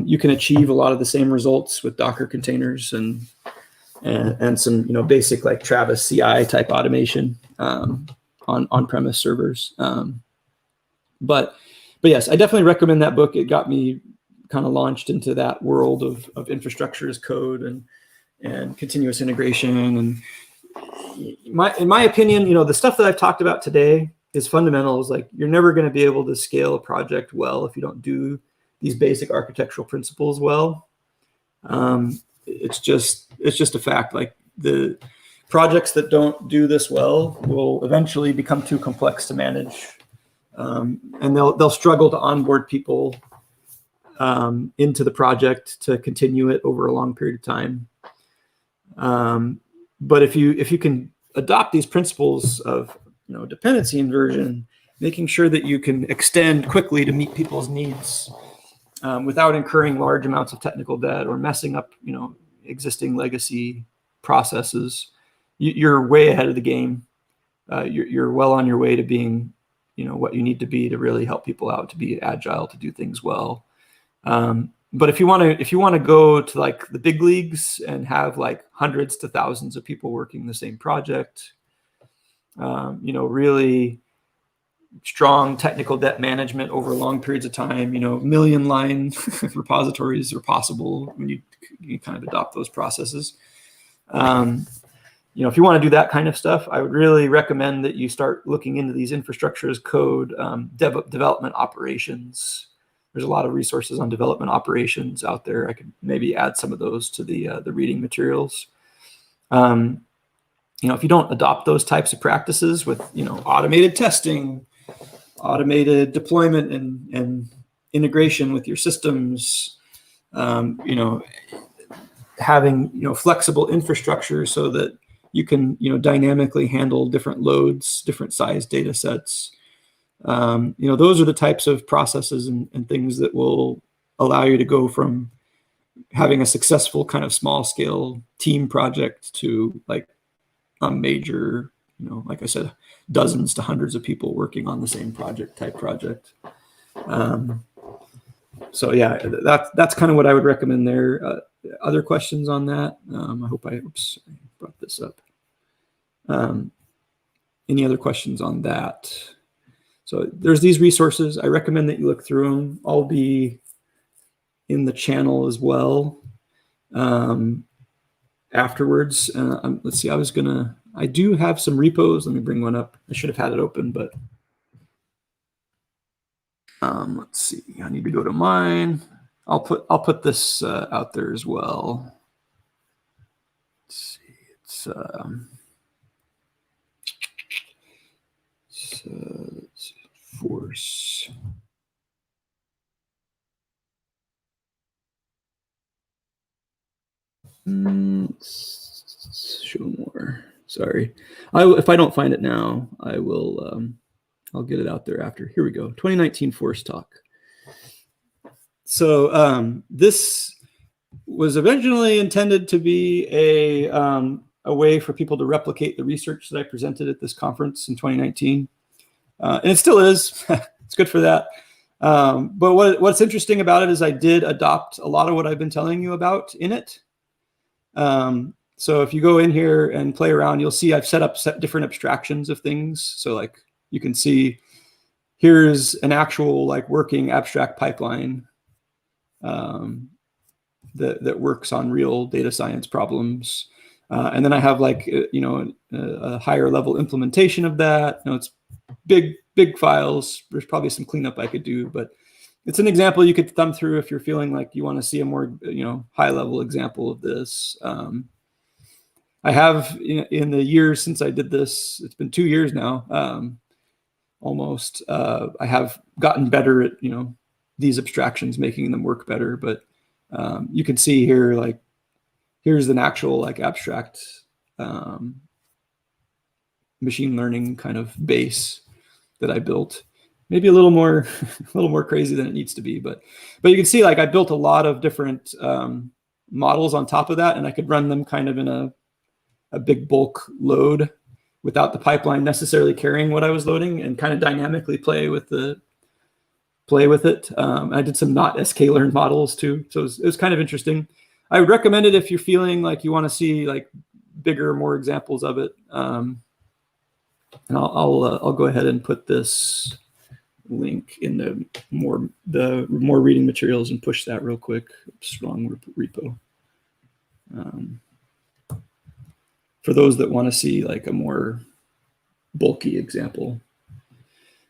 You can achieve a lot of the same results with Docker containers and some basic like Travis CI type automation on-premise servers. But yes, I definitely recommend that book. It got me kind of launched into that world of infrastructure as code and continuous integration. And in my opinion, the stuff that I've talked about today is fundamentals. Like, you're never going to be able to scale a project well if you don't do these basic architectural principles well. It's just a fact. Like, the projects that don't do this well will eventually become too complex to manage, and they'll struggle to onboard people into the project to continue it over a long period of time. But if you can adopt these principles of dependency inversion, making sure that you can extend quickly to meet people's needs without incurring large amounts of technical debt or messing up existing legacy processes, you're way ahead of the game. You're well on your way to being what you need to be to really help people out, to be agile, to do things well. But if you want to go to like the big leagues and have like hundreds to thousands of people working the same project, really strong technical debt management over long periods of time, million line repositories are possible when you kind of adopt those processes. If you want to do that kind of stuff, I would really recommend that you start looking into these infrastructure as code, development operations. There's a lot of resources on development operations out there. I could maybe add some of those to the reading materials. If you don't adopt those types of practices with automated testing, automated deployment and integration with your systems, you know, having, you know, flexible infrastructure so that you can, you know, dynamically handle different loads, different size data sets. You know, those are the types of processes and things that will allow you to go from having a successful kind of small scale team project to like a major, you know, like I said, dozens to hundreds of people working on the same type project. So yeah, that's kind of what I would recommend there. Other questions on that? I hope I brought this up. Any other questions on that? So there's these resources. I recommend that you look through them. I'll be in the channel as well afterwards. Let's see, I do have some repos. Let me bring one up. I should have had it open, but let's see. I need to go to mine. I'll put this out there as well. Let's see. It's let's see, force. Show more. Sorry. If I don't find it now, I will. I'll get it out there after. Here we go. 2019 Force Talk. So this was originally intended to be a way for people to replicate the research that I presented at this conference in 2019. And it still is. It's good for that. But what's interesting about it is I did adopt a lot of what I've been telling you about in it. So if you go in here and play around, you'll see I've set up different abstractions of things. So like you can see here's an actual like working abstract pipeline that works on real data science problems. And then I have like, you know, a higher level implementation of that. You know, it's big files. There's probably some cleanup I could do, but it's an example you could thumb through if you're feeling like you want to see a more, you know, high level example of this. I have in the years since I did this, it's been 2 years now, almost. I have gotten better at, you know, these abstractions, making them work better. But you can see here, like, here's an actual like abstract machine learning kind of base that I built. Maybe a little more crazy than it needs to be, but you can see like I built a lot of different models on top of that, and I could run them kind of in a big bulk load without the pipeline necessarily carrying what I was loading, and kind of dynamically play with it. I did some not sklearn models too, so it was kind of interesting. I would recommend it if you're feeling like you want to see like bigger, more examples of it. And I'll go ahead and put this link in the more reading materials and push that real quick. Oops, wrong repo. For those that want to see like a more bulky example.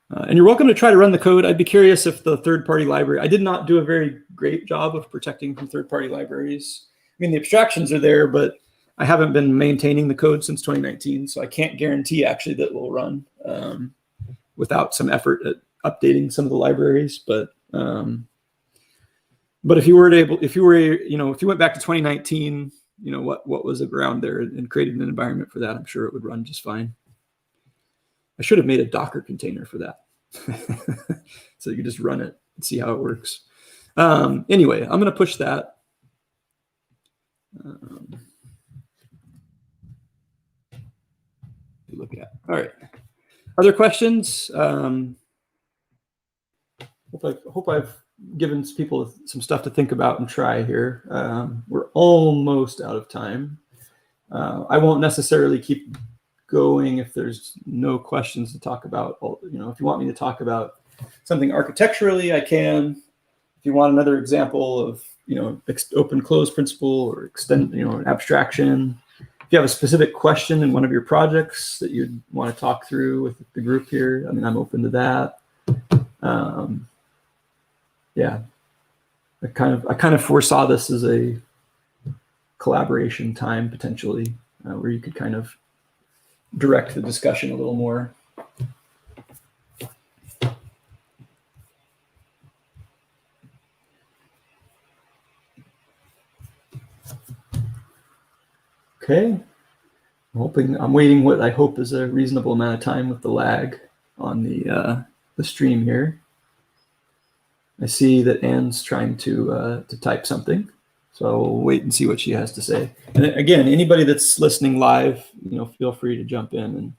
And you're welcome to try to run the code. I'd be curious if the third-party library, I did not do a very great job of protecting from third-party libraries. I mean, the abstractions are there, but I haven't been maintaining the code since 2019, so I can't guarantee actually that it will run without some effort at updating some of the libraries. But if you went back to 2019, you know, what was around there and created an environment for that, I'm sure it would run just fine. I should have made a Docker container for that. So you can just run it and see how it works. Anyway, I'm going to push that. Look at. All right. Other questions? Hope I've given people some stuff to think about and try here. We're almost out of time. I won't necessarily keep going if there's no questions to talk about. You know, if you want me to talk about something architecturally, I can. If you want another example of, you know, open close principle or extend, you know, an abstraction. If you have a specific question in one of your projects that you'd want to talk through with the group here, I mean, I'm open to that. Yeah, I kind of foresaw this as a collaboration time potentially, where you could kind of direct the discussion a little more. Okay. I'm waiting what I hope is a reasonable amount of time with the lag on the stream here. I see that Anne's trying to type something, so we'll wait and see what she has to say. And again, anybody that's listening live, feel free to jump in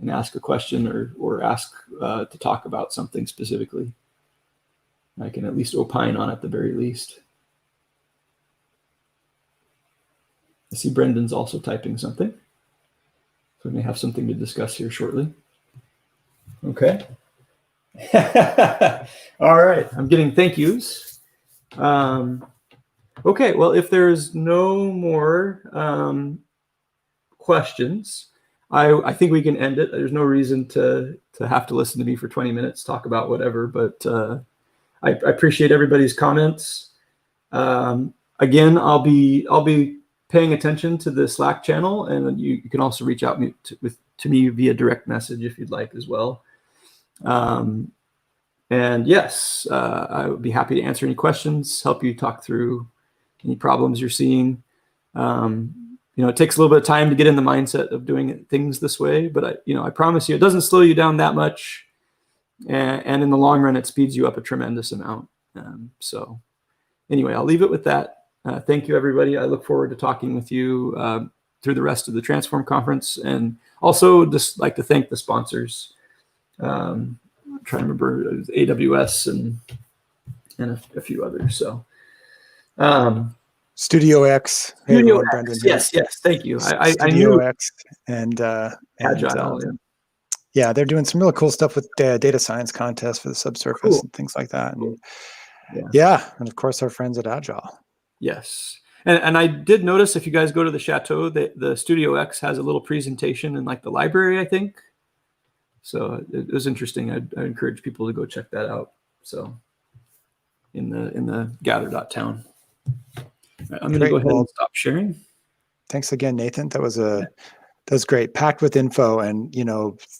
and ask a question or ask to talk about something specifically. I can at least opine on it at the very least. I see Brendan's also typing something. So we may have something to discuss here shortly. Okay. All right. I'm getting thank yous. Okay. Well, if there's no more questions, I think we can end it. There's no reason to have to listen to me for 20 minutes, talk about whatever, but I appreciate everybody's comments. Again, I'll be paying attention to the Slack channel, and you can also reach out to me via direct message if you'd like as well. And yes, I would be happy to answer any questions, help you talk through any problems you're seeing. It takes a little bit of time to get in the mindset of doing things this way, but I promise you, it doesn't slow you down that much. And in the long run, it speeds you up a tremendous amount. So anyway, I'll leave it with that. Thank you, everybody. I look forward to talking with you through the rest of the Transform Conference, and also just like to thank the sponsors. I'm trying to remember, it was AWS and a few others. So Studio X. Hey, Studio everyone, X. Brendan. Yes, thank you. I Studio knew X and Agile. yeah, they're doing some really cool stuff with data science contests for the subsurface and things like that. And and of course our friends at Agile. Yes. And I did notice, if you guys go to the Chateau, the Studio X has a little presentation in like the library, I think. So it was interesting. I encourage people to go check that out. So in the gather.town. I'm going to go ahead and stop sharing. Thanks again, Nathan. That was great. Packed with info and,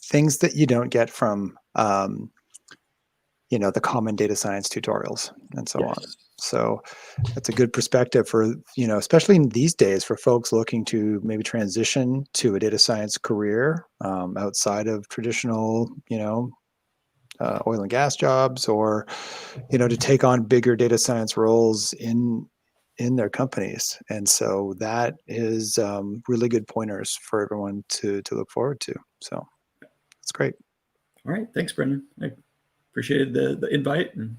things that you don't get from, the common data science tutorials and so on. So that's a good perspective for, especially in these days for folks looking to maybe transition to a data science career outside of traditional, oil and gas jobs, or, to take on bigger data science roles in their companies. And so that is really good pointers for everyone to look forward to. So that's great. All right. Thanks, Brendan. I appreciated the invite, and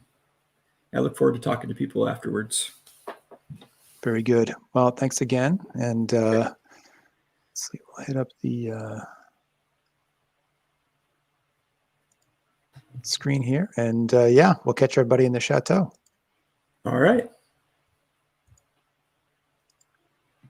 I look forward to talking to people afterwards. Very good. Well, thanks again. And let's see, we'll hit up the screen here. And we'll catch everybody in the Chateau. All right.